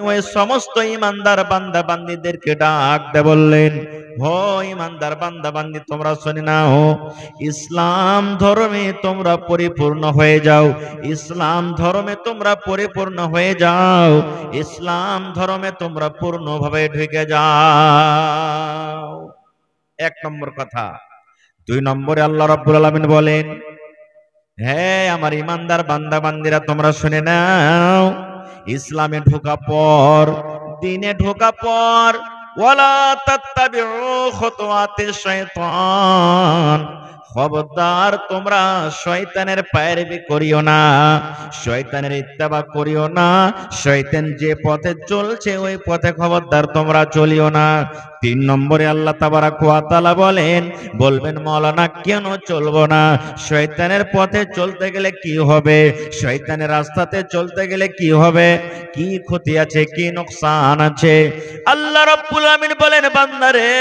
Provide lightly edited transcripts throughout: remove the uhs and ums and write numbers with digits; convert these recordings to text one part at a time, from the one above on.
ওই সমস্ত ইমানদার বান্দা বান্দীদেরকে ডাক দে বললেন, হো ইমানদার বান্দা বান্দী, তোমরা শুনে নাও, ইসলাম ধর্মে তোমরা পরিপূর্ণ হয়ে যাও, ইসলাম ধর্মে তোমরা পরিপূর্ণ হয়ে যাও, ইসলাম ধর্মে তোমরা পূর্ণভাবে ঢুকে যাও। এক নম্বর কথা। দুই নম্বরে আল্লাহ রাব্বুল আলামিন বলেন, হে আমার ইমানদার বান্দা বান্দীরা, তোমরা শুনে নাও, ইসলামে ঢোকা পর, দ্বীনে ঢোকা পর, ওয়ালা তাত্তাবিউ খুতুওয়াতিশ শাইতান, খবরদার তোমরা শয়তানের পায়রবি করিও না, শয়তানের ইত্তেবা করিও না, শয়তান যে পথে চলছে ওই পথে খবরদার তোমরা চলিও না। তিন নম্বরে আল্লাহ তাবারাক ওয়া তাআলা বলবেন মাওলানা কেন চলবো না? শয়তানের পথে চলতে গেলে কি হবে? শয়তানের রাস্তাতে চলতে গেলে কি হবে? কি ক্ষতি আছে, কি নোকসান আছে? আল্লাহ রাব্বুল আমিন বলেন, বান্দারে,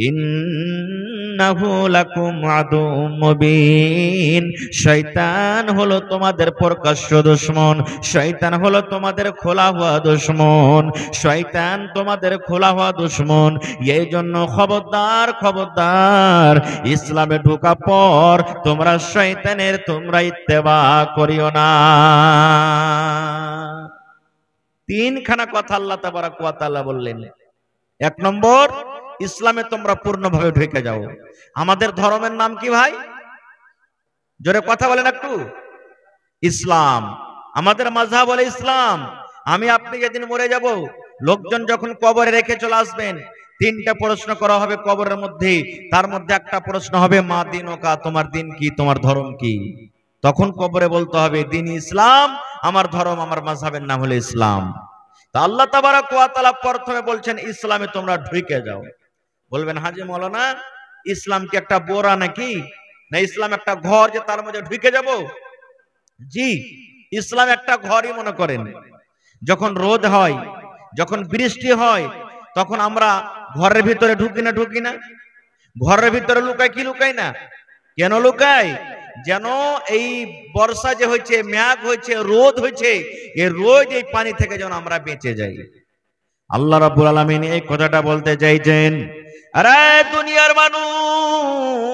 ইন্নাহু লাকুম আদুউম মুবিন, শয়তান হলো তোমাদের প্রকাশ্য দুশমন, শয়তান হলো তোমাদের খোলা হওয়া দুশমন, শয়তান তোমাদের খোলা হওয়া দুশমন। এই জন্য খবরদার খবরদার, ইসলামে ঢোকা পর তোমরা শয়তানের তোমরা ইত্তেবা করিও না। তিনখানা কথা আল্লাহ তাবারাক ওয়া তাআলা বললেন। এক নম্বর, ইসলামে তোমরা পূর্ণভাবে ঢুকে যাও। আমাদের ধর্মের নাম কি ভাই? জোরে কথা বলেন একটু। ইসলাম। আমাদের মাযহাব বলে ইসলাম। আমি আপনি যেদিন মরে যাব, লোকজন যখন কবরে রেখে চলে আসবেন, তিনটা প্রশ্ন করা হবে কবরের মধ্যে। তার মধ্যে একটা প্রশ্ন হবে, মা দিনুকা, তোমার দিন কি, তোমার ধর্ম কি? তখন কবরে বলতে হবে দিন ইসলাম, আমার ধর্ম, আমার মাযহাবের নাম হলো ইসলাম। তা আল্লাহ তাবারাক ওয়া তাআলা প্রথমে বলছেন ইসলামে তোমরা ঢুকে যাও। বলবেন, হাজি মাওলানা, ইসলাম কি একটা বোরা নাকি? না, ইসলাম একটা ঘর যে তার মধ্যে ঢুকে যাব? জি, ইসলাম একটা ঘরই মনে করেন। যখন রোদ হয়, যখন বৃষ্টি হয়, তখন আমরা ঘরের ভিতরে ঢুকি না? ঢুকি না? ঘরের ভিতরে লুকাই কি লুকাই না? কেন লুকাই? যেন এই বর্ষা যে হয়েছে, মেঘ হয়েছে, রোদ হয়েছে, এই রোদ এই পানি থেকে যেন আমরা বেঁচে যাই। আল্লাহ রাব্বুল আলামিন এই কথাটা বলতে চাইছেন, আরে দুনিয়ার মানুষ,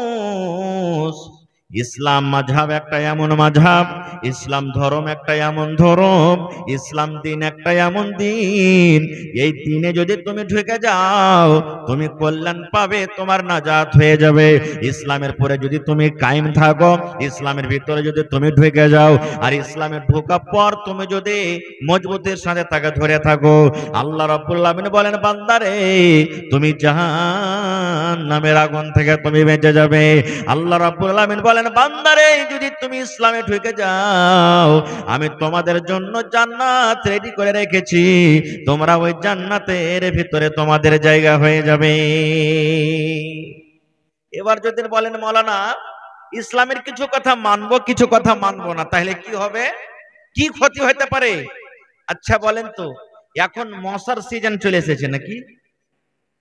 ইসলাম মাযহাব একটা এমন মাযহাব, ইসলাম ধর্ম একটা এমন ধর্ম, ইসলাম দিন একটা এমন দিন, এই দিনে যদি তুমি ঢুকে যাও তুমি কল্যাণ পাবে, তোমার নাজাত হয়ে যাবে। ইসলামের পরে যদি তুমি কায়েম থাকো, ইসলামের ভিতরে যদি তুমি ঢুকে যাও, আর ইসলামের ঢোকার পর তুমি যদি মজবুতের সাথে তাকে ধরে থাকো, আল্লাহ রাব্বুল আলামিন বলেন, বান্দারে, তুমি জাহান্নামের আগুন থেকে তুমি বেঁচে যাবে। আল্লাহ রাব্বুল আলামিন বলেন, বান্দারে, যদি তুমি ইসলামে ঢুকে যাও, আমি তোমাদের জন্য জান্নাত রেডি করে রেখেছি, তোমরা ওই জান্নাতের ভিতরে তোমাদের জায়গা হয়ে যাবে। এবার যদি বলেন মাওলানা, ইসলামের কিছু কথা মানবো, কিছু কথা মানবো না, তাহলে কি হবে? কি ক্ষতি হতে পারে? আচ্ছা বলেন তো, এখন মশার সিজন চলে এসেছে নাকি?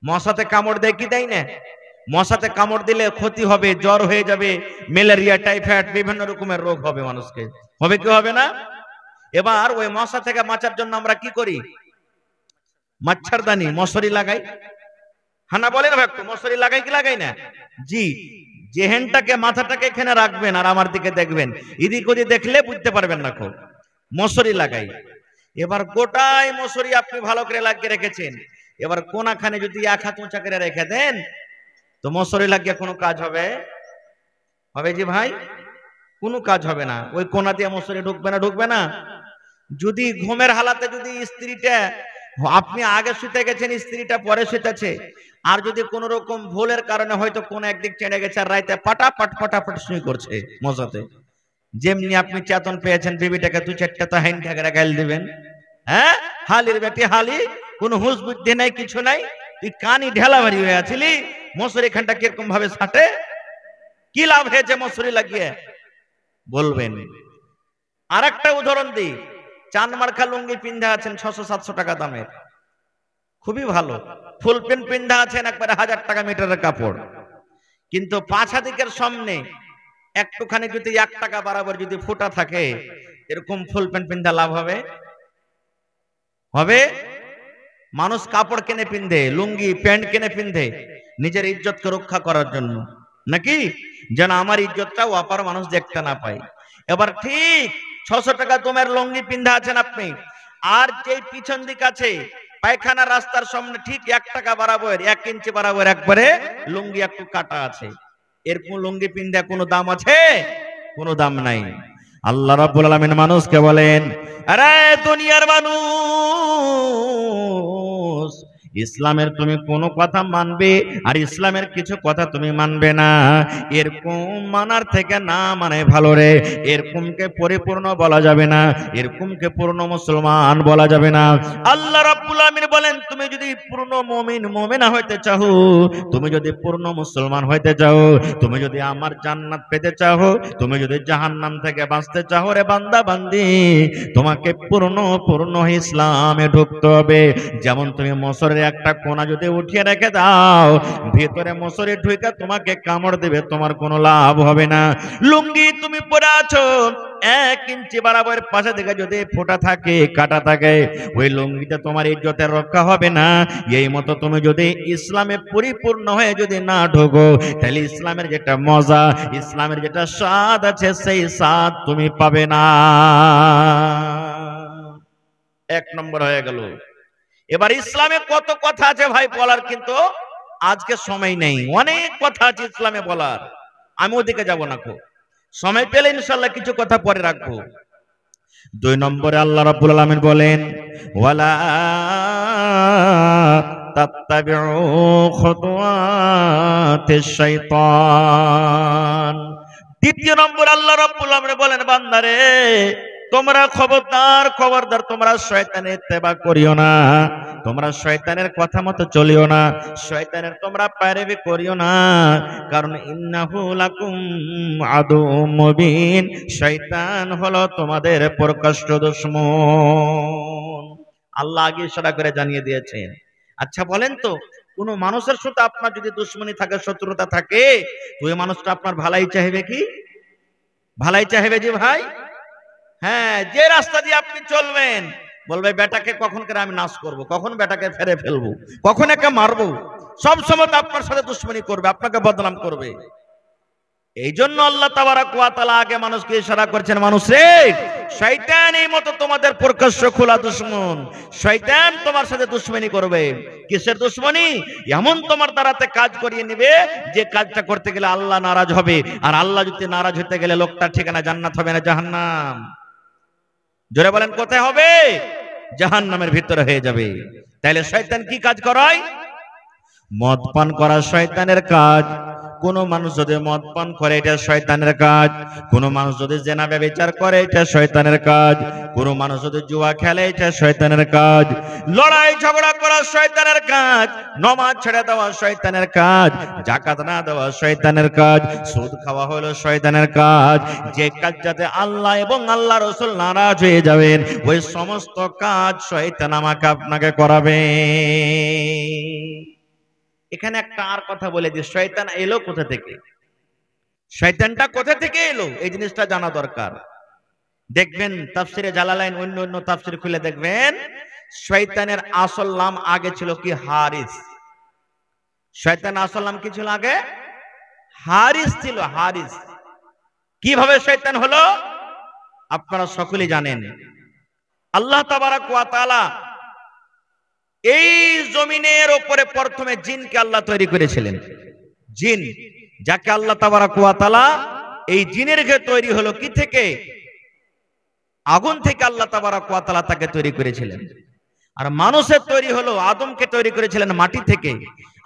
মশাতে কামড় দেয় কি দেয় না? মশাতে কামড় দিলে ক্ষতি হবে, জ্বর হয়ে যাবে, ম্যালেরিয়া, টাইফয়েড, বিভিন্ন রকমের রোগ হবে মানুষকে, হবে কি হবে না? এবার ওই মশা থেকে বাঁচার জন্য আমরা কি করি? মচ্ছরদানি, মশারি লাগাই। হানা বলেন ভাই, মশারি লাগাই কি লাগাই না? জি। জেহেনটাকে, মাথাটাকে এখানে রাখবেন আর আমার দিকে দেখবেন, এদিক ওদিক দেখলে বুঝতে পারবেন না, খুব মশারি লাগাই। এবার গোটাই মশারি আপনি ভালো করে লাগিয়ে রেখেছেন, এবার কোনাখানে যদি এক হাত উঁচা করে রেখে দেন, তো মশারি লাগিয়ে কোনো কাজ হবে? হবে জি ভাই? কোনো কাজ হবে না। ওই কোনা দিয়ে মশারি ঢুকবে না? ঢুকবে না। যদি ঘুমের হালাতে যদি স্ত্রীটা, আপনি আগে শুতে গেছেন, স্ত্রীটা পরে শুতেছে, আর যদি কোন রকম ভুলের কারণে হয়তো কোন একদিক চেড়ে গেছে, আর রাইতে পাটাপাট পাটাপাট শুই করছে মশাতে, যেমনি আপনি চেতন পেয়েছেন, বিবিটাকে দু চারটা তো হাইন ঠাকরা গাল দিবেন। হ্যাঁ, হালির বেটি হালি, কোন হুঁশ বুদ্ধি নাই, কিছু নাই, তুই কানি ঢেলা ভারী হয়ে আছিলি, মশারি খানটা কিরকম ভাবে ছাটে, কি লাভ হয়েছে মশারি লাগিয়ে? বলবেন। আর একটা উদাহরণ দিই, চান মার্কা লুঙ্গি পিন্ধা আছেন 600-700 টাকা দামের, খুবই ভালো, ফুল প্যান্ট পিন্ধা আছেন একবারে 1000 টাকা মিটারের কাপড়, কিন্তু পাছা দিকের সামনে একটুখানি যদি 1 টাকা বরাবর যদি ফুটা থাকে, এরকম ফুল প্যান্ট পিন্ধা লাভ হবে? হবে? মানুষ কাপড় কিনে পিন্ধে, লুঙ্গি প্যান্ট কিনে পিন্ধে নিজের ইজ্জতকে রক্ষা করার জন্য, নাকি যেন আমার ইজ্জতটা অপর মানুষ দেখতে না পায়। এবার ঠিক 600 টাকা তোমার লুঙ্গি পিন্ধা আছেন আপনি, আর যে পিছন দিক আছে পায়খানা রাস্তার সামনে ঠিক 1 টাকা বরাবর 1 ইঞ্চি বরাবর একবারে লুঙ্গি একটু কাটা আছে, এরকম লুঙ্গি পিন্ধা কোনো দাম আছে? কোনো দাম নাই। আল্লাহ রাব্বুল আলামিন মানুষকে বলেন, আরে দুনিয়ার মানুষ, ইসলামের তুমি কোনো কথা মানবে আর ইসলামের কিছু কথা তুমি মানবে না, এরকম মানার থেকে না মানে ভালো রে। এরকমকে পরিপূর্ণ বলা যাবে না, এরকমকে পূর্ণ মুসলমান বলা যাবে না। আল্লাহ রাব্বুল আলামিন বলেন, তুমি যদি পূর্ণ মুমিন মুমিনা হইতে চাও, তুমি যদি পূর্ণ মুসলমান হইতে চাও, তুমি যদি আমার জান্নাত পেতে চাও, তুমি যদি জাহান্নাম থেকে বাঁচতে চাও রে বান্দা বান্দি, তোমাকে পূর্ণ ইসলামে ঢুকতে হবে। যেমন তুমি মশরের একটা কোনা যদি উঠিয়ে রেখে দাও, ভিতরে মশরে ঢুকে তোমাকে কামড় দেবে, তোমার কোনো লাভ হবে না। লুঙ্গি তুমি পরে আছো, 1 ইঞ্চি বরাবর পাশে দিকে যদি ফোঁটা থাকে, কাটা থাকে, ওই লুঙ্গিতে তোমার ইজ্জতের রক্ষা হবে না। এই মতো তুমি যদি ইসলামে পরিপূর্ণ হয়ে যদি না ঢোকো, তাহলে ইসলামের যেটা মজা, ইসলামের যেটা স্বাদ আছে, সেই স্বাদ তুমি পাবে না। 1 নম্বর হয়ে গেল। এবার ইসলামে কত কথা আছে ভাই বলার, কিন্তু আজকে সময় নেই। অনেক কথা আছে ইসলামে বলার, আমি ওদিকে যাব না, সময় পেলে ইনশাআল্লাহ কিছু কথা পরে রাখবো। 2 নম্বরে আল্লাহ রাব্বুল আলামিন বলেন, ওয়ালা তাত্তাবিউ খুতুওয়াতিশ শাইতান। 2 নম্বর আল্লাহ রাব্বুল আলামিন বলেন, বান্দারে তোমরা খবরদার তোমরা শয়তানের ইত্তেবা করিও না, তোমরা শয়তানের কথা মতো চলিও না, শয়তানের তোমরা পায়রাবি করিও না, কারণ ইন্নাহু লাকুম আদুউম মুবিন, শয়তান হলো তোমাদের প্রকাশ্য দুশমন। আল্লাহ আগে ইশারা করে জানিয়ে দিয়েছেন। আচ্ছা বলেন তো, কোন মানুষের সাথে আপনার যদি দুশমনি থাকে, শত্রুতা থাকে, তো ওই মানুষটা আপনার ভালাই চাইবে কি? ভালাই চাইবে যে ভাই? হ্যাঁ, যে রাস্তা দিয়ে আপনি চলবেন বলবে বেটাকে কখন করে আমি নাশ করব, কখন বেটাকে ফেরে ফেলবো, কখন একে মারবো, সব সময় আপনার সাথে দুশমনি করবে, আপনাকে বদনাম করবে। এই জন্য আল্লাহ তাবারাক ওয়া তাআলা আগে মানুষকে ইশারা করছেন, মানুষ রে শয়তান এই মতো তোমাদের প্রকাশ্য খোলা দুশমন, শয়তান তোমার সাথে দুশমনি করবে। কিসের দুশমনি? এমন তোমার দ্বারাতে কাজ করিয়ে নেবে যে কাজটা করতে গেলে আল্লাহ নারাজ হবে, আর আল্লাহ যদি নারাজ হতে গেলে লোকটার ঠিকানা জান্নাত হবে না জাহান্নাম। জোরে বলেন কোথায় হবে? জাহান্নামের ভিতরে হয়ে যাবে। তাহলে শয়তান কি কাজ করায়? মদ পান করা শয়তানের কাজ। কোন মানুষ যদি মদ পান করে, এটা শয়তানের কাজ। কোন মানুষ যদি জেনা ব্যভিচার করে, এটা শয়তানের কাজ। কোন মানুষ যদি জুয়া খেলে, এটা শয়তানের কাজ। লড়াই ঝগড়া করা শয়তানের কাজ। নামাজ ছেড়ে দেওয়া শয়তানের কাজ। যাকাত না দেওয়া শয়তানের কাজ। সুদ খাওয়া হলো শয়তানের কাজ। যে কাজ যাতে আল্লাহ এবং আল্লাহ রাসূল নারাজ হয়ে যাবেন, ওই সমস্ত কাজ শয়তান আমাকে আপনাকে করাবে। এখানে একটা আর কথা বলে দিই, শয়তান এলো কোথা থেকে, শয়তানটা কোথা থেকে এলো, এই জিনিসটা জানা দরকার। দেখবেন তাফসিরে জালালাইন, অন্য তাফসির খুলে দেখবেন, শয়তানের আসল নাম আগে ছিল কি? হারিস। শয়তান আসল নাম কি ছিল আগে? হারিস ছিল, হারিস। কিভাবে শয়তান হলো আপনারা সকলেই জানেন। আল্লাহ তাবারাক ওয়া তাআলা এই জমিনের উপরে প্রথমে জিনকে আল্লাহ তৈরি করেছিলেন। জিন, যাকে আল্লাহ তাবারাক ওয়া তাআলা, এই জিনের তৈরি হলো কি থেকে? আগুন থেকে আল্লাহ তাবারাক ওয়া তাআলা তাকে তৈরি করেছিলেন। আর মানুষের তৈরি হলো, আদমকে তৈরি করেছিলেন মাটি থেকে।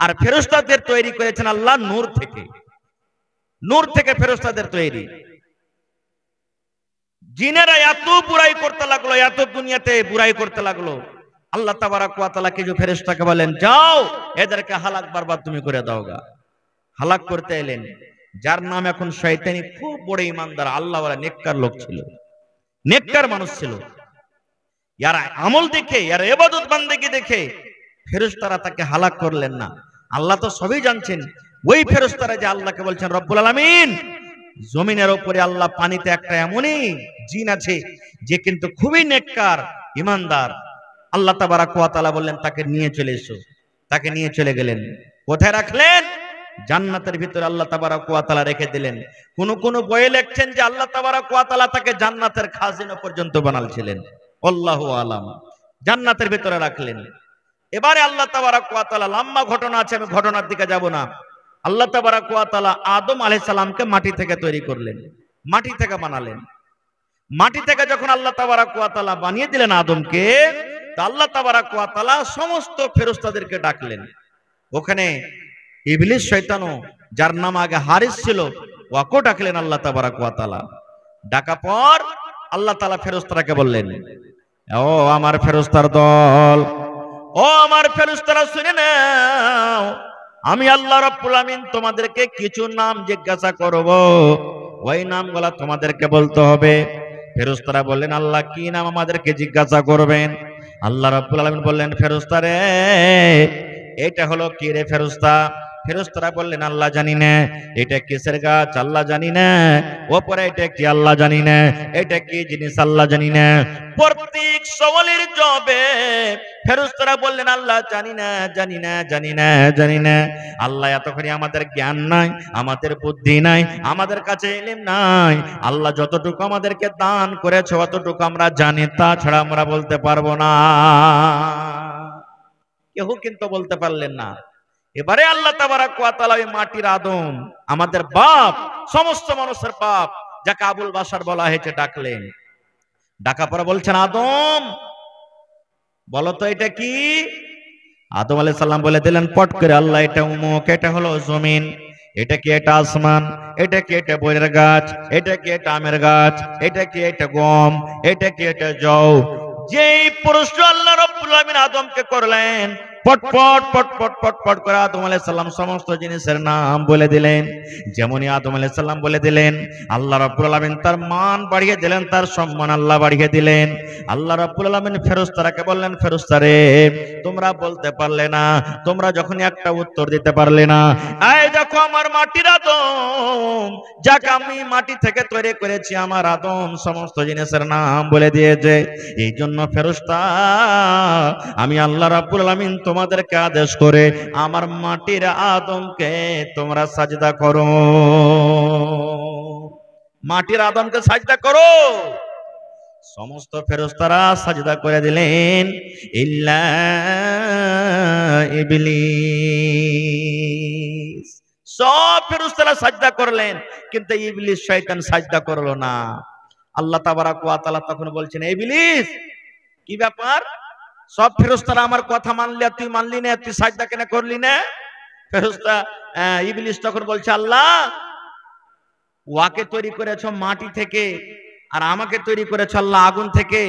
আর ফেরেশতাদের তৈরি করেছেন আল্লাহ নূর থেকে। নূর থেকে ফেরেশতাদের তৈরি। জিনেরা এত বুরাই করতে লাগলো, এত দুনিয়াতে বুরাই করতে লাগলো, আল্লাহ তাবারাক ওয়া তাআলা কিছু ফেরেশতাকে বলেন, যাও এদেরকে হালাক বারবার তুমি করে দাওগা। হালাক করতে এলেন। যার নাম এখন শয়তানি, খুব বড় ইমানদার আল্লাহওয়ালা নেককার লোক ছিল, নেককার মানুষ ছিল। ইয়ার আমল দেখে, ইয়ার ইবাদত বান্দেগি দেখে ফেরেশতারা তাকে হালাক করলেন না। আল্লাহ তো সবই জানছেন। ওই ফেরেশতারা যে আল্লাহকে বলছেন, রব্বুল আলামিন, জমিনের উপরে আল্লাহ পানিতে একটা এমনই জিন আছে যে কিন্তু খুবই নেককার ইমানদার, আল্লাহ তাবারাক ওয়া তাআলা বললেন তাকে নিয়ে চলে এসো। তাকে নিয়ে চলে গেলেন। কোথায় রাখলেন? জান্নাতের ভিতরে আল্লাহ তাবারাক ওয়া তাআলা রেখে দিলেন। কোন বইয়ে লিখছেন যে আল্লাহ তাবারাক ওয়া তাআলা তাকে জান্নাতের খাজিনা পর্যন্ত বানালছিলেন। আল্লাহু আলাম। জান্নাতের ভিতরে রাখলেন। এবারে আল্লাহ তাবারাক ওয়া তাআলা, লম্বা ঘটনা আছে, আমি ঘটনার দিকে যাব না। আল্লাহ তাবারাক ওয়া তাআলা আদম আলাইহিস সালামকে মাটি থেকে তৈরি করলেন, মাটি থেকে বানালেন। মাটি থেকে যখন আল্লাহ তাবারাক ওয়া তাআলা বানিয়ে দিলেন আদমকে, তা আল্লাহ তাবারাক ওয়া তাআলা সমস্ত ফেরেশতাদেরকে ডাকলেন। ওখানে ইবলিস শয়তানও, যার নাম আগে হারিস ছিল, ওয়াকে ডাকলেন আল্লাহ তাবারাক ওয়া তাআলা। ডাকা পর আল্লাহ তাআলা ফেরেশতাকে বললেন, ও আমার ফেরেশতার দল, ও আমার ফেরেশতারা শুনে নাও, আমি আল্লাহ রাব্বুল আমিন তোমাদেরকে কিছু নাম জিজ্ঞাসা করব, ওই নামগুলা তোমাদেরকে বলতে হবে। ফেরেশতারা বললেন, আল্লাহ কি নাম আমাদেরকে জিজ্ঞাসা করবেন? আল্লাহ রাব্বুল আমিন বললেন, ফেরেশতারে এটা হলো কি রে ফেরেশতা? ফেরেশতারা বললেন, আল্লাহ জানি না। এটা কিসের গাছ? আল্লাহ জানি না। ওপরে এটা কি? আল্লাহ জানি না। এটা কি জিনিস? আল্লাহ জানি না। প্রত্যেক সওয়ালের জবাবে ফেরেশতারা বললেন, আল্লাহ জানি না, জানি না, জানি না, জানি না। আল্লাহ এতখানি আমাদের জ্ঞান নাই, আমাদের বুদ্ধি নাই, আমাদের কাছে ইলম নাই। আল্লাহ যতটুকু আমাদেরকে দান করেছে অতটুকু আমরা জানি, তাছাড়া আমরা বলতে পারবো না। কেউ কিন্তু বলতে পারলেন না। এবারে আল্লাহ তাবারাক ওয়া তাআলা ওই মাটির আদম, আমাদের বাপ, সমস্ত মানুষের বাপ, যাকে আবুল বাশার বলা হয়েছে, ডাকলেন। ডাকা পরে বলছেন, আদম বলো তো এটা কি? আদম আলাইহিস সালাম বলে দিলেন পট করে, আল্লাহ এটা উমুক, এটা হলো জমিন। এটা কি? এটা আসমান। এটা কি? এটা বইয়ের গাছ। এটা কি? এটা আমের গাছ। এটা কি? এটা গম। এটা কি? এটা জও। যেই প্রশ্ন আল্লাহ রাব্বুল আমিন আদমকে করলেন, পটপট পটপট পটপট করে আদম আলাইহিস সালাম সমস্ত জিনিসের নাম বলে দিলেন। যেমনই আদম আলাইহিস সালাম বলে দিলেন, আল্লাহ রাব্বুল আলামিন তার মান বাড়িয়ে দিলেন, তার সম্মান আল্লাহ বাড়িয়ে দিলেন। আল্লাহ রাব্বুল আলামিন ফেরেশতাকে বললেন, ফেরেশতারে তোমরা বলতে পারলে না, তোমরা যখন একটা উত্তর দিতে পারলে না, এই দেখো আমার মাটির আদম, যাকে আমি মাটি থেকে তৈরি করেছি, আমার আদম সমস্ত জিনিসের নাম বলে দিয়েছে। এই জন্য ফেরেশতা, আমি আল্লাহ রাব্বুল আলামিন তোমাদেরকে আদেশ করে আমার মাটির আদমকে তোমরা সাজদা করো, মাটির আদমকে সাজদা করো। সমস্ত ফেরেশতারা সাজদা করে দিলেন, ইল্লা ইবলিস। সব ফেরেশতারা সাজদা করলেন, কিন্তু ইবলিস শয়তান সাজদা করলো না। আল্লাহ তাবারাক ওয়া তাআলা তখন বলছেন, ইবলিস কি ব্যাপার? সব ফেরেশতারা আমার কথা মানলে, তুই মানলি না, তুই সাজদা কেন করলি না? ফেরেশতা ইবলিস তখন বলছে, আল্লাহ ওয়াকে তৈরি করেছো মাটি থেকে, আর আমাকে তৈরি করেছো আল্লাহ আগুন থেকে।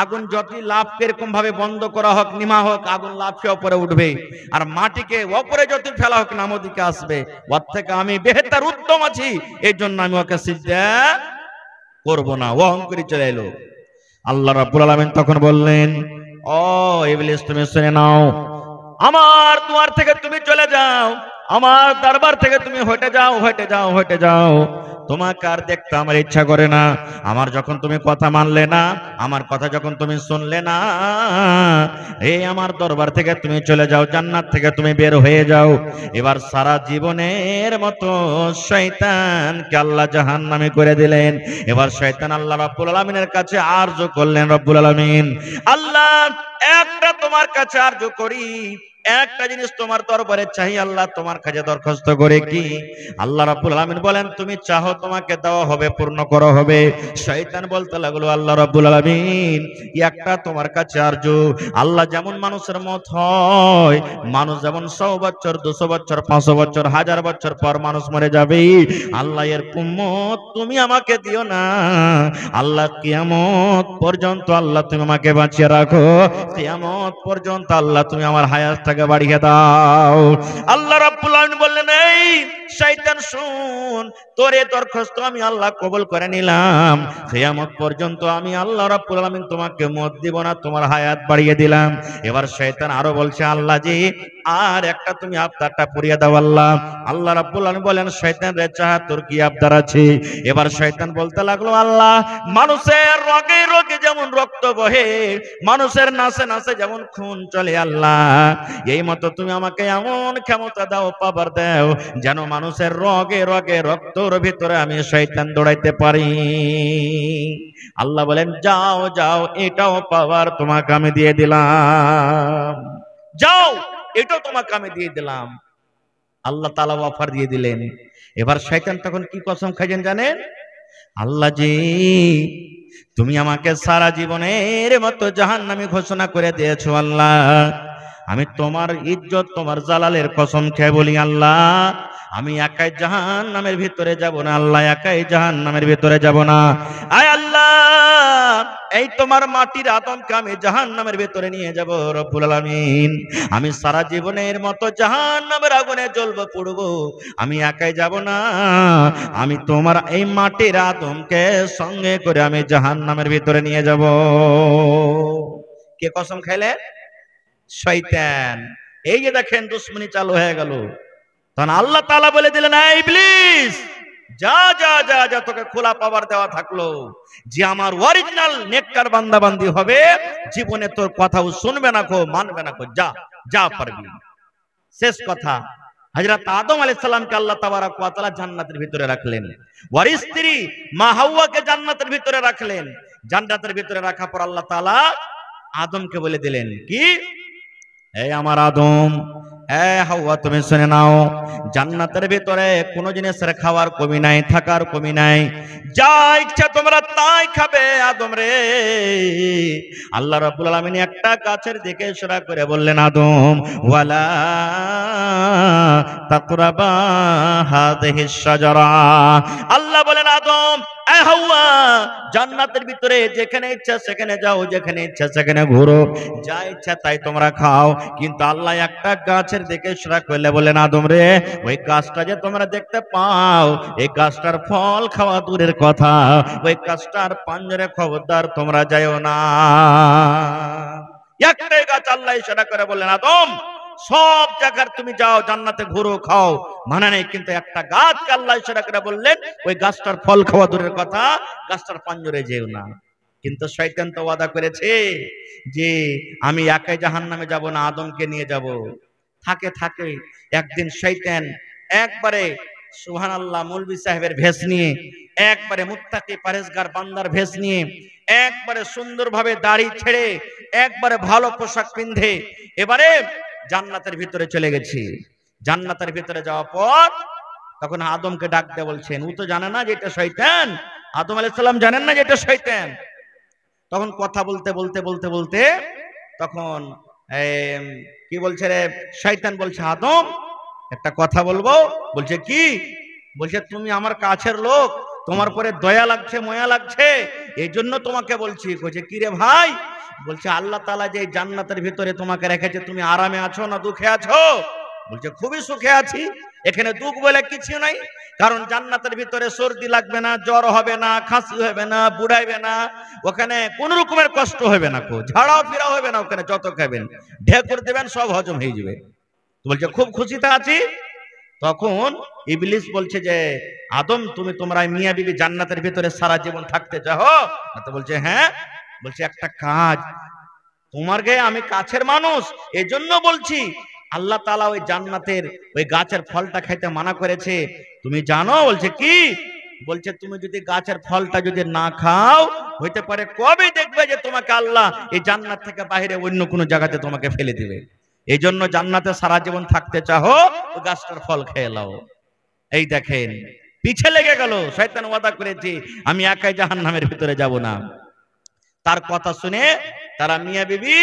আগুন যতই লাভ এরকম ভাবে বন্ধ করা হোক, নিমা হোক, আগুন লাফিয়ে উপরে উঠবে, আর মাটিকে উপরে যতই ফেলা হোক না আমাদিকে আসবে। ওর থেকে আমি বেহতার উত্তম আছি, এই জন্য আমি ওকে সিজদা করবো না। ও অহংকারী চলে এলো। আল্লাহ রাব্বুল আলামিন তখন বললেন, ও ইবলিস তুমি শুনে নাও, আমার দুয়ার থেকে তুমি চলে যাও, আমার দরবার থেকে তুমি হটে যাও, হটে যাও, হটে যাও। তোমাকে আর দেখতে আমার ইচ্ছা করে না। আমার যখন তুমি কথা মানলে না, আমার কথা যখন তুমি শুনলে না, এই আমার দরবার থেকে তুমি চলে যাও, জান্নাত থেকে তুমি বের হয়ে যাও। এবার সারা জীবনের মতো শয়তানকে আল্লাহ জাহান্নামে করে দিলেন। এবার শয়তান আল্লাহ রাব্বুল আলামিনের কাছে আরজু করলেন, রব্বুল আলামিন আল্লাহ একটা তোমার কাছে আরজু করি, একটা জিনিস তোমার দরবারে চাই, আল্লাহ তোমার কাছে দরখাস্ত করে কি? আল্লাহ রাব্বুল আলামিন বলেন, তুমি চাহো তোমাকে দেওয়া হবে, পূর্ণ করা হবে। শয়তান বলতে লাগলো, আল্লাহ রাব্বুল আলামিন একটা তোমার কাছে আরজু। আল্লাহ যেমন মানুষের মত হয়, মানুষ যেমন 100 বছর, 200 বছর, 500 বছর, 1000 বছর পর মানুষ মরে যাবে, আল্লাহ এর উম্মত তুমি আমাকে দিও না। আল্লাহ কিয়ামত পর্যন্ত আল্লাহ তুমি আমাকে বাঁচিয়ে রাখো, কিয়ামত পর্যন্ত আল্লাহ তুমি আমার হায়াতটাকে বাড়িয়ে দাও। আল্লাহ রাব্বুল আলামিন বললেন, এই শয়তান শুন, তোর এই দরখাস্ত আমি আল্লাহ কবুল করে নিলাম, কিয়ামত পর্যন্ত আমি আল্লাহ রাব্বুল আলামিন তোমাকে মত দিব না, তোমার হায়াত বাড়িয়ে দিলাম। এবার শয়তান আরো বলছে, আল্লাহ জি আর একটা তুমি আবদারটা পুরিয়ে দাও আল্লাহ। আল্লাহ রাব্বুল আলামিন বলেন, শয়তান রে চাহ, তোর কি আবদার আছে? এবার শয়তান বলতে লাগলো, আল্লাহ, মানুষের রগে রগে যেমন রক্ত বহে, মানুষের নাসে নাসে যেমন খুন চলে, আল্লাহ এই মতো তুমি আমাকে এমন ক্ষমতা দাও, পাওয়ার দাও, যেন মানুষের রগে রগে রক্তর ভিতরে আমি শয়তান দৌড়াইতে পারি। আল্লাহ বলেন, যাও যাও, এটাও পাওয়ার তোমাকে আমি দিয়ে দিলাম, যাও, এটাও তোমাকে আমি দিয়ে দিলাম। আল্লাহ তাআলা অফার দিয়ে দিলেন। এবার শয়তান তখন কি কসম খাইছেন জানেন? আল্লাহ জি, তুমি আমাকে সারা জীবনের মতো জাহান্নামী ঘোষণা করে দিয়েছো আল্লাহ, আমি তোমার ইজ্জত তোমার জালালের কসম খেয়ে বলি আল্লাহ, আমি একাই জাহান্নামের ভিতরে যাব না আল্লাহ, একাই জাহান্নামের ভিতরে যাব না। আয় আল্লাহ, এই তোমার মাটির আদমকে আমি জাহান্নামের ভিতরে নিয়ে যাব রব্বুল আলামিন, আমি সারা জীবনের মতো জাহান্নামের আগুনে জ্বলবো পুড়বো, আমি একাই যাব না, আমি তোমার এই মাটির আদমকে সঙ্গে করে আমি জাহান্নামের ভিতরে নিয়ে যাব। কে কসম খাইলে? শয়তান। এই যে দেখেন দুশ্মনী চালু হয়ে গেল। তখন আল্লাহ তাআলা বলে দিলেন, এই ইবলিস, যা যা যা যা, তোকে খোলা পাওয়ার দেওয়া থাকলো, যে আমার অরিজিনাল নেককার বান্দা বান্দি হবে, জীবনে তোর কথাও শুনবে না কো, মানবে না কো, যা যা পারবি। শেষ কথা, হযরত আদম আলাইহিস সালামকে আল্লাহ তাবারক ওয়া তাআলা জান্নাতের ভিতরে রাখলেন, ওর স্ত্রী মা হাওয়াকে জান্নাতের ভিতরে রাখলেন। জান্নাতের ভিতরে রাখার পর আল্লাহ তাআলা আদমকে বলে দিলেন, কি, এই আমার আদম, হাওয়া, তুমি শুনে নাও, জান্নাতের ভিতরে কোনো জিনিসের খাওয়ার কমি নাই, থাকার কমি নাই, যা ইচ্ছা তোমরা তাই খাবে আদম রে। আল্লাহ রাব্বুল আলামিন একটা গাছের দিকে ইশারা করে বললেন, আদম, ওয়ালা তাকরাবা হাযিহিশ শাজারা। আল্লাহ বলেন, আদম, এ হাওয়া, জান্নাতের ভিতরে যেখানে ইচ্ছা সেখানে যাও, যেখানে ইচ্ছা সেখানে ঘুরো, যা ইচ্ছা তাই তোমরা খাও, কিন্তু আল্লাহ একটা গাছের দিকে ইশারা করলে বলেন, আদম রে, ওই গাছটা যে তোমরা দেখতে পাও, এই গাছটার ফল খাওয়া দূরের কথা, ওই গাছটার পাঞ্জরে খবরদার তোমরা যাও না। একটাই গাছ আল্লাহ ইশারা করে বললেন, আদম, সব জায়গার তুমি যাও, জান্নাতে ঘুরো, খাও, মানা নেই, কিন্তু একটা গাছকে আল্লাহ ইশারা করে বললেন, ওই গাছটার ফল খাওয়া দূরের কথা, গাছটার পাঞ্জরে যেও না। কিন্তু শয়তান তো ওয়াদা করেছে যে আমি একাই জাহান্নামে যাব না, আদমকে নিয়ে যাব। থাকে থাকে একদিন শয়তান একবারে সুবহানাল্লাহ মৌলভী সাহেবের ভেষ নিয়ে, একবারে মুত্তাকি পরেজগার বান্দার ভেষ নিয়ে, একবারে সুন্দরভাবে দাড়ি ছেড়ে, একবারে ভালো পোশাক পিন্ধে এবারে জান্নাতের ভিতরে চলে গেছি। জান্নাতের ভিতরে যাওয়ার পর তখন আদমকে ডাক দিয়ে বলছেন, ও তো জানে না যে এটা শয়তান, আদম আলাইহিস সালাম জানেন না যে এটা শয়তান। তখন কথা বলতে বলতে বলতে বলতে তখন কি বলছে রে, শয়তান বলছে, আদম, একটা কথা বলবো। বলছে, কি? বলছে, তুমি আমার কাছের লোক, তোমার পরে দয়া লাগছে, ময়া লাগছে, এই জন্য তোমাকে বলছি। বলছে, কি রে ভাই? বলছে, আল্লাহ তাআলা যে জান্নাতের ভিতরে তোমাকে রেখেছে, তুমি আরামে আছো না দুঃখে আছো? বলছে, খুবই সুখে আছি, এখানে দুঃখ বলে কিছু নাই, কারণ জান্নাতের ভিতরে সর্দি লাগবে না, জ্বর হবে না, খাসি হবে না, বুড়াইবে না, ওখানে কোন রকমের কষ্ট হবে না, ঝাড়াও ফিরাও হবে না, ওখানে যত খাবেন ঢেকুর দেবেন সব হজম হয়ে যাবে। বলছে, খুব খুশিতে আছি। তখন ইবলিস বলছে যে, আদম, তুমি তোমরা মিয়া বিবি জান্নাতের ভিতরে সারা জীবন থাকতে চাও? তো বলছে, হ্যাঁ। বলছে, একটা কাজ, তোমার গায়ে আমি কাছের মানুষ, এজন্য বলছি, আল্লাহ তাআলা ওই জান্নাতের ওই গাছের ফলটা খাইতে মানা করেছে, তুমি জানো? বলছে, কি? বলছে, তুমি যদি গাছের ফলটা যদি না খাও, হইতে পারে কবে দেখবে যে তোমাকে আল্লাহ এই জান্নাত থেকে বাইরে অন্য কোনো জায়গাতে তোমাকে ফেলে দিবে, এই জন্য জান্নাতে সারা জীবন থাকতে চাও, তো গাছটার ফল খেয়ে নাও। এই দেখেন, পিছে লেগে গেল। শয়তান ওয়াদা করেছে, আমি একাই জাহান্নামের ভিতরে যাব না। তার কথা শুনে তারা মিয়া বিবি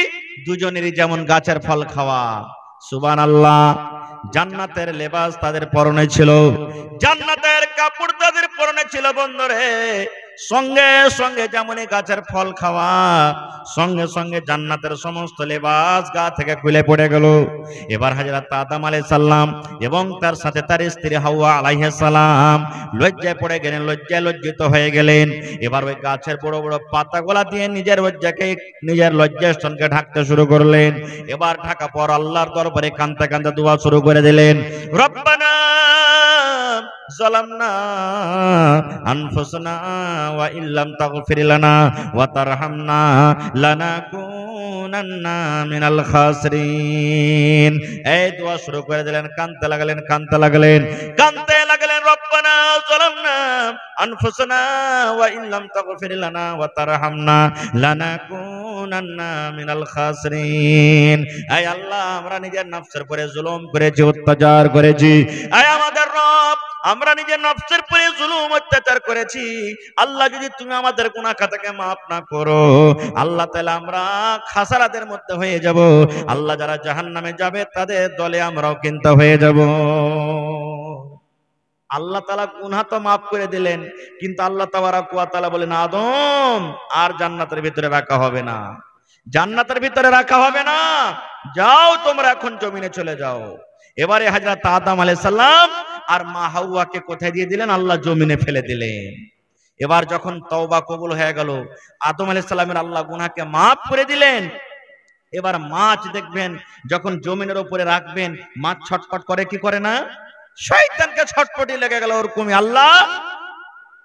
দুজনেরই যেমন গাছের ফল খাওয়া। সুবহানাল্লাহ। জান্নাতের লেবাস তাদের পরনে ছিল, জান্নাতের কাপড় তাদের পরনে ছিল। বন্ধুরে, সঙ্গে সঙ্গে যেমনই গাছের ফল খাওয়া, সঙ্গে সঙ্গে জান্নাতের সমস্ত লেবাস গা থেকে খুলে পড়ে গেল। এবার হযরত আদম আলাইহিস সালাম এবং তার সাথে তার স্ত্রী হাওয়া আলাইহিস সালাম লজ্জায় পড়ে গেলেন, লজ্জিত হয়ে গেলেন। এবার ওই গাছের বড় বড় পাতাগুলা দিয়ে নিজের লজ্জাস্থানকে ঢাকতে শুরু করলেন। এবার ঢাকা পর আল্লাহর দরবারে কাঁদতে কাঁদতে দোয়া শুরু করে দিলেন, রব্বানা যালামনা আনফুসানা ওয়া ইল্লাম তাগফির লানা ওয়া তারহামনা লানাকুনান্না মিনাল খাসিরিন। এই দোয়া শুরু করে দিলেন, কাঁদতে লাগলেন, রব্বানা যালামনা আনফুসানা ওয়া ইল্লাম তাগফির লানা ওয়া তারহামনা লানাকুনান্না মিনাল খাসিরিন। আয় আল্লাহ, আমরা নিজের নফসের উপরে জুলুম করেছি, অত্যাচার করেছি। আয় আমাদের রব, আমরা নিজের নফসের উপরে জুলুম অত্যাচার করেছি। আল্লাহ, যদি তুমি আমাদের গুনাহ খাতাকে মাফ না করো, আল্লাহ তাআলা আমরা খাসারাতের মধ্যে হয়ে যাব। আল্লাহ, যারা জাহান্নামে যাবে তাদের দলে আমরাও কিন্তু হয়ে যাব। আল্লাহ তাআলা গুনাহ তো মাফ করে দিলেন, কিন্তু আল্লাহ তাবারাক ওয়া তাআলা বলেন, আদম আর জান্নাতের ভিতরে রাখা হবে না, যাও তোমরা এখন জমিনে চলে যাও। এবারে হযরত আদম আলাইহিস সালাম আর মা হাওয়াকে কোথায় দিয়ে দিলেন? আল্লাহ জমিনে ফেলে দিলেন। এবার যখন তওবা কবুল হয়ে গেল, আদম আলাইহিস সালামের আল্লাহ গুনাহকে মাফ করে দিলেন। এবার মাছ দেখবেন, যখন জমিনের উপরে রাখবেন, মাছ ছটফট করে কি করে না? শয়তানকে ছটফটি লেগে গেল। ওরকমই আল্লাহ,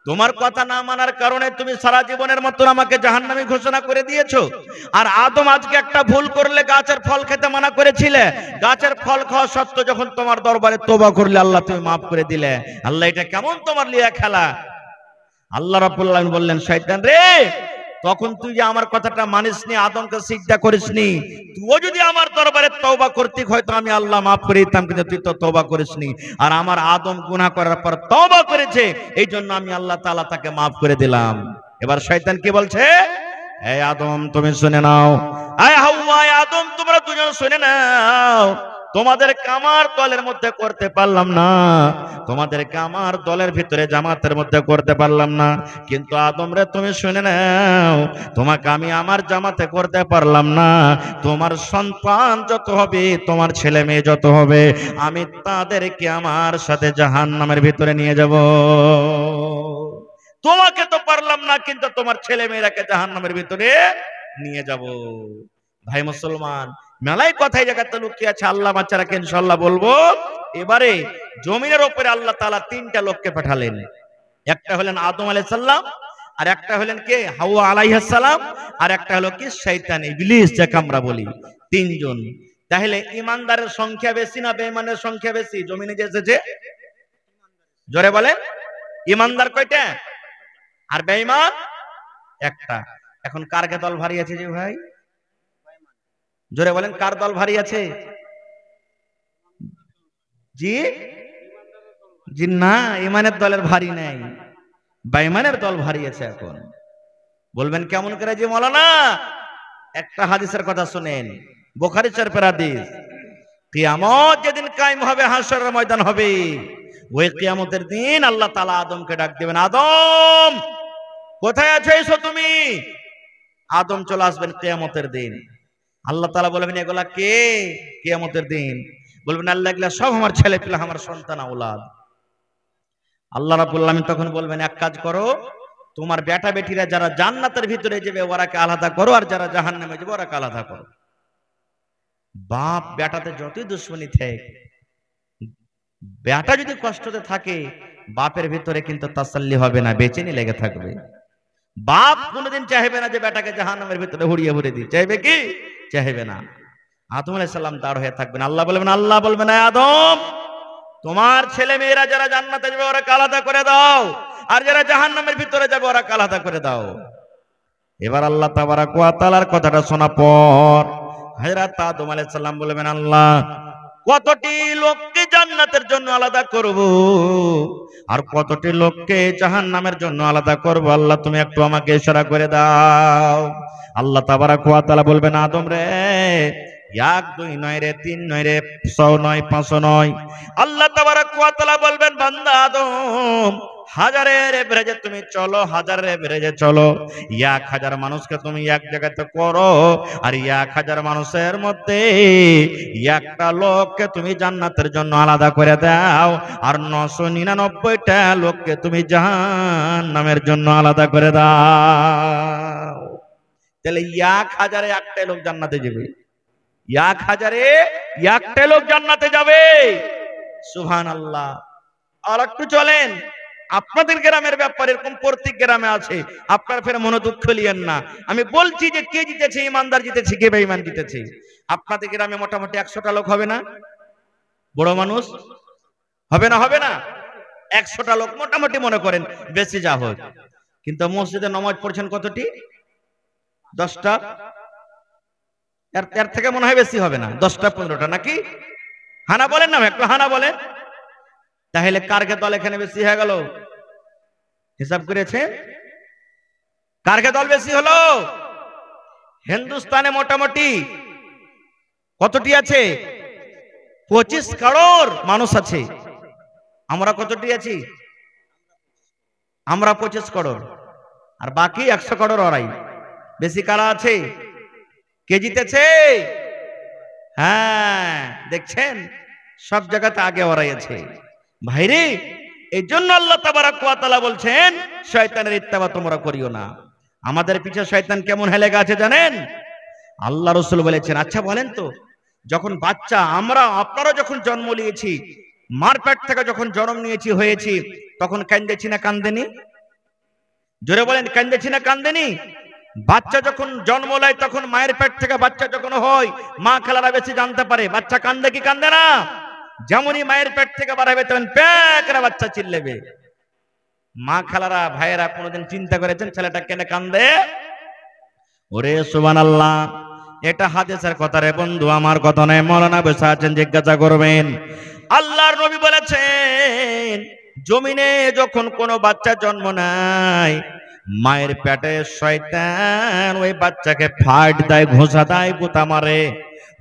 তোমার কথা না মানার কারণে তুমি সারা জীবনের মতো আমাকে জাহান্নামী ঘোষণা করে দিয়েছো। আর আদম আজকে একটা ভুল করলে, গাছের ফল খেতে মানা করেছিলে, গাছের ফল খাওয়া সত্ত্বেও যখন তোমার দরবারে তওবা করলে আল্লাহ তুমি মাফ করে দিলে। আল্লাহ, এটা কেমন তোমার লিয়া খেলা? আল্লাহ রাব্বুল আলামিন বললেন, শয়তান রে, তখন তুই যে আমার কথাটা মানিসনি, আদমকে সিজদা করিসনি, তুইও যদি আমার দরবারে তওবা করতি হয়তো আমি আল্লাহ মাফ করে দিতাম, কিন্তু তুই তো তওবা করিসনি। আর আমার আদম গুনাহ করার পর তওবা করেছে, এই জন্য আমি আল্লাহ তাআলা তাকে মাফ করে দিলাম। এবার শয়তান কি বলছে? এই আদম তুমি শুনে নাও, এই হাওয়া, আদম তোমরা দুজন শুনে নাও, তোমাদেরকে আমার দলের মধ্যে করতে পারলাম না, তোমাদেরকে আমার দলের ভিতরে জামাতের মধ্যে করতে পারলাম না, কিন্তু আদম রে তুমি শুনে নাও, তোমাকে আমি আমার জামাতে করতে পারলাম না। তোমার সন্তান যত হবে, তোমার ছেলে মেয়ে যত হবে, আমি তাদেরকে আমার সাথে জাহান্নামের ভিতরে নিয়ে যাব। তোমাকে তো পারলাম না, কিন্তু তোমার ছেলে মেয়েরাকে জাহান্নামের ভিতরে নিয়ে যাব। ভাই মুসলমান, মেলায় কথাই জায়গাতে লুকিয়ে আছে, আল্লাহ বাচ্চা রাখে ইনশাআল্লাহ বলবো। এবারে জমিনের উপরে আল্লাহ তাআলা তিনটা লোককে পাঠালেন। একটা হলেন আদম আলাইহিস সালাম, আর একটা হলেন কে? হাওয়া আলাইহিস সালাম, আর একটা হলো কি? শয়তান, ইবলিস যাকে আমরা বলি। তিনজন। তাহলে ইমানদারের সংখ্যা বেশি না বেঈমানের সংখ্যা বেশি জমিনে যে এসেছে? জোরে বলেন। ইমানদার কয়টা আর বেঈমান একটা। এখন কার কে দল ভারী আছে যে ভাই? জোরে বলেন, কার দল ভারী আছে? জি জি না, ইমানের দলের ভারী নাই, বেঈমানের দল ভারী আছে। এখন বলবেন কেমন করে? যে মাওলানা, একটা হাদিসের কথা শুনেন, বুখারী শরীফের হাদিস। কিয়ামত যেদিন কায়েম হবে, হাশরের ময়দান হবে, ওই কিয়ামতের দিন আল্লাহ তাআলা আদমকে ডাক দিবেন, আদম কোথায় আছো, এসো তুমি। আদম চলে আসবেন কিয়ামতের দিন। আল্লাহ তাআলা বলবেন, এগুলা কে? কিয়ামতের দিন বলবেন, আল্লাহ, এগুলা সব আমার ছেলে পেলে, আমার সন্তান আওলাদ। আল্লাহ রাব্বুল আলামিন তখন বলবেন, এক কাজ করো, তোমার বেটা বেটিরা যারা জান্নাতের ভিতরে যাবে ওরাকে আলাদা করো, আর যারা জাহান্নামে যাবে ওরাকে আলাদা করো। বাপ বেটাতে যতই দুশ্মনী থাকে, বেটা যদি কষ্টতে থাকে, বাপের ভিতরে কিন্তু তাসাল্লি হবে না, বেচেনি লেগে থাকবে। বাপ কোনোদিন চাইবে না যে বেটাকে জাহান্নামের ভিতরে হুড়িয়ে ভরে দিই, চাইবে কি? চাইবে না। আদম আলাইহিস সালাম দাঁড় হয়ে থাকবেন। আল্লাহ বলবেন, আদম, তোমার ছেলে মেয়েরা যারা জান্নাতে যাবে ওরাকে আলাদা করে দাও, আর যারা জাহান্নামের ভিতরে যাবে ওরাকে আলাদা করে দাও। এবার আল্লাহ তাবারাক ওয়া তাআলার কথাটা শোনা পর হযরত আদম আলাইহিস সালাম বলবেন, আল্লাহ, কতটি লোককে জান্নাতের জন্য আলাদা করব, আর কতটি লোককে জাহান্নামের জন্য আলাদা করব, আল্লাহ তুমি একটু আমাকে ইশারা করে দাও। আল্লাহ তাবারাক ওয়া তাআলা বলবেন, আদম রে, 1 2 নয় রে, 3 নয় রে, 6 নয়, 5 নয়। আল্লাহ তাবারাক ওয়া তাআলা বলবেন, বান্দা আদম, হাজারের এভারেজে তুমি চলো, হাজারের এভারেজে চলো, 1000 মানুষকে তুমি এক জায়গাতে করো, আর 1000 মানুষের মধ্যে একটা লোককে তুমি জান্নাতের জন্য আলাদা করে দাও, আর 999টা লোককে তুমি জাহান্নামের জন্য আলাদা করে দাও। তাহলে 1000-এ একটা লোক জান্নাতে যাবে, 1000-এ একটা লোক জান্নাতে যাবে। সুবহানাল্লাহ। আর একটু চলেন, আপনাদের গ্রামের ব্যাপারে এরকম প্রত্যেক গ্রামে আছে, আপনারা ফের মনে দুঃখ লিয়েন না। আমি বলছি যে কে জিতেছে, ইমানদার জিতেছে, কে বেঈমান জিতেছে। আপনাদের গ্রামে মোটামুটি 100টা লোক হবে না? বড় মানুষ হবে না? হবে না? 100টা লোক মোটামুটি মনে করেন, বেশি যা হোক। কিন্তু মসজিদে নামাজ পড়ছেন কতটি? 10টা। এর থেকে মনে হয় বেশি হবে না, 10টা 15টা নাকি? হানা বলেন না, একটু হানা বলেন। তাহলে কারকে দল এখানে বেশি হয়ে গেল? হিসাব করেছে কারকে দল বেশি হলো? হিন্দুস্তানে মোটামুটি কতটি আছে? 25 করোড় মানুষ আছে। আমরা কতটি আছি? আমরা 25 করোড়, আর বাকি 100 করোড় ওরাই। বেশি কারা আছে? কে জিতেছে? হ্যাঁ, দেখছেন সব জায়গাতে আগে ওরাই আছে। ভাইরে, এই জন্য আল্লাহ তাবারাক ওয়া তাআলা বলছেন শয়তানের ইত্তেবা তোমরা করিও না। আমাদের পিছে শয়তান কেমন হেলে গেছে জানেন? আল্লাহ রাসূল বলেছেন, আচ্ছা বলেন তো, যখন বাচ্চা আপনারা যখন জন্ম নিয়েছি, মার পেট থেকে যখন জন্ম নিয়েছি হয়েছি, তখন কান্দেছি না কান্দেনি? জোরে বলেন, কান্দেছি না কান্দেনি? বাচ্চা যখন জন্ম নেয়, তখন মায়ের পেট থেকে বাচ্চা যখন হয়, মা খালারা বেশি জানতে পারে বাচ্চা কান্দে কি কান্দে না। যেমনই মায়ের পেট থেকে বার হবে তখন প্যাক করে বাচ্চা চিল্লেবে। মা খালারা ভাইয়েরা কোনোদিন চিন্তা করেছেন ছেলেটা কেন কান্দে? ওরে সুবহানাল্লাহ, এটা হাদিসের কথা রে বন্ধু, আমার কথা নয়। মাওলানা বসে আছেন, জিজ্ঞাসা করবেন। আল্লাহর নবী বলেছেন, জমিনে যখন কোনো বাচ্চা জন্ম নেয়, মায়ের পেটে শয়তান ওই বাচ্চাকে ফাট দেয়, ঘোষা দেয়, গুতা মারে।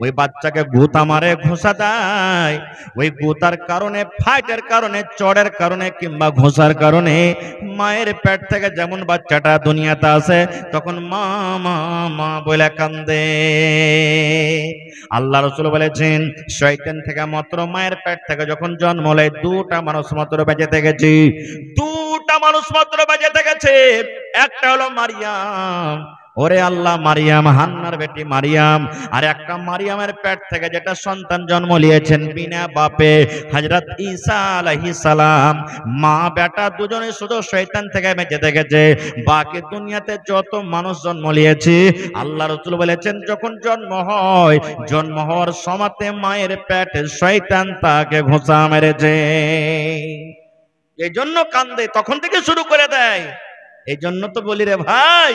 ওই বাচ্চাকে গুতা মারে, ঘোষা দেয়। ওই গুতার কারণে, ফাইটের কারণে, চড়ের কারণে কিংবা ঘোষার কারণে মায়ের পেট থেকে যেমন বাচ্চাটা দুনিয়াতে আসে, তখন মা মা মা বলে কান্দে। আল্লাহ রাসূল বলেছেন, শয়তান থেকে মাত্র মায়ের পেট থেকে যখন জন্ম নেয়, 2টা মানুষ মাত্র বেঁচে থেকেছে। 2টা মানুষ মাত্র বেঁচে থেকেছে। একটা হলো মারিয়াম, ওরে আল্লাহ, মারিয়াম, হান্নার বেটি মারিয়াম। আর একটা মারিয়ামের পেট থেকে যেটা সন্তান জন্ম নিয়েছেন বিনা বাপে, হযরত ঈসা আলাইহিস সালাম। মা বেটা দুজনে শুধু শয়তান থেকে বেঁচে থেকেছে। বাকি দুনিয়াতে যত মানুষ জন্ম নিয়েছে, আল্লাহ রাসূল বলেছেন, যখন জন্ম হয়, জন্ম হওয়ার সময়তে মায়ের পেটে শয়তান তাকে ঘোষা মেরেছে। এই জন্য কান্দে, তখন থেকে শুরু করে দেয়। এই জন্য তো বলি রে ভাই,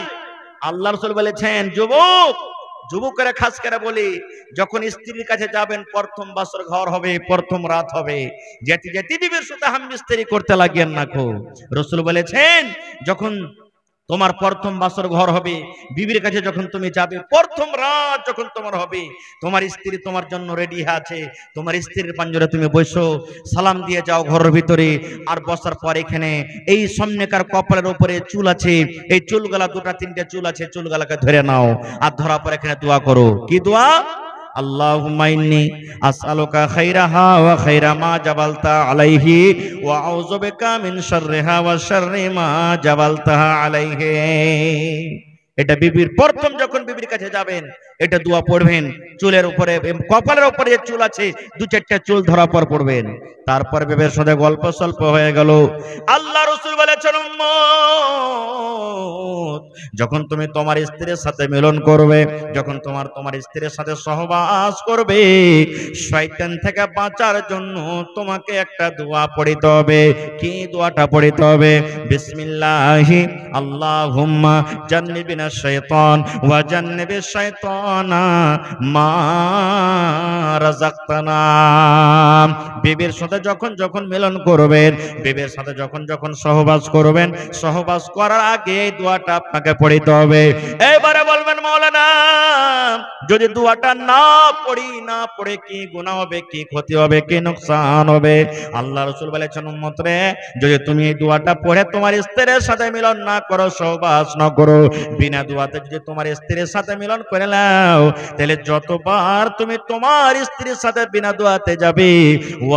আল্লাহ রাসূল বলেছেন, যুবকেরা খাস করে বলি, যখন স্ত্রীর কাছে যাবেন, প্রথম বাসর ঘর হবে, প্রথম রাত হবে, যেতে যেতে বিবির সাথে হামবিস্তারি করতে লাগিয়েন না কো। রাসূল বলেছেন, যখন তোমার প্রথম বাসর ঘর হবে, বিবির কাছে যখন তুমি যাবে, প্রথম রাত যখন তোমার হবে, তোমার স্ত্রী তোমার জন্য রেডি আছে, তোমার স্ত্রীর পাঞ্জরে তুমি বসো, সালাম দিয়ে যাও ঘরের ভিতরে। আর বসার পর এখানে এই সামনেকার কপালের উপরে চুল আছে, এই চুলগুলা 2-3টে চুল আছে, চুলগুলাকে ধরে নাও। আর ধরার পর এখানে দোয়া করো। কি দোয়া? আল্লাহুম্মা ইন্নী আসআলুকা খাইরাহা ওয়া খাইরা মা জাবালতা আলাইহি ওয়া আউযু বিকা মিন শাররিহা ওয়া শাররি মা জাবালতাহা আলাইহি। এটা বিবির প্রথম যখন বিবির কাছে যাবেন, এটা দোয়া পড়বেন। চুলের উপরে, কপালের উপরে যে চুল আছে, 2-4টা চুল ধরা পর পড়বেন। তারপর বিবির সাথে গল্প সল্প হয়ে গেল। আল্লাহ রাসূল বলেছেন, উম্মত, যখন তুমি তোমার স্ত্রীর সাথে মিলন করবে, যখন তোমার স্ত্রীর সাথে সহবাস করবে, শয়তান থেকে বাঁচার জন্য তোমাকে একটা দোয়া পড়িতে হবে। কি দোয়াটা পড়িতে হবে? বিসমিল্লাহি আল্লাহুম্মা জান্নিবিনা মিনাশ শাইতান ওয়া জান্নিবিশ শাইতানা মা রাযাকতানা। বিবির সাথে যখন যখন মিলন করবেন, বিবির সাথে যখন যখন সহবাস করবেন, সহবাস করার আগে এই দোয়াটা আপনাকে পড়িতে হবে। এবারে বলবেন মাওলানা যদি দোয়াটা না পড়ে কি গুনাহ হবে, কি ক্ষতি হবে, কি নোকসান হবে? আল্লাহ রাসূল বলেছেন উম্মত রে, যদি তুমি এই দোয়াটা পড়ে তোমার স্ত্রীর সাথে মিলন না করো, সহবাস না করো, বিনা দোয়াতে যদি তোমার স্ত্রীর সাথে মিলন করে নাও, তাহলে যতবার তুমি তোমার স্ত্রীর সাথে বিনা দোয়াতে যাবে,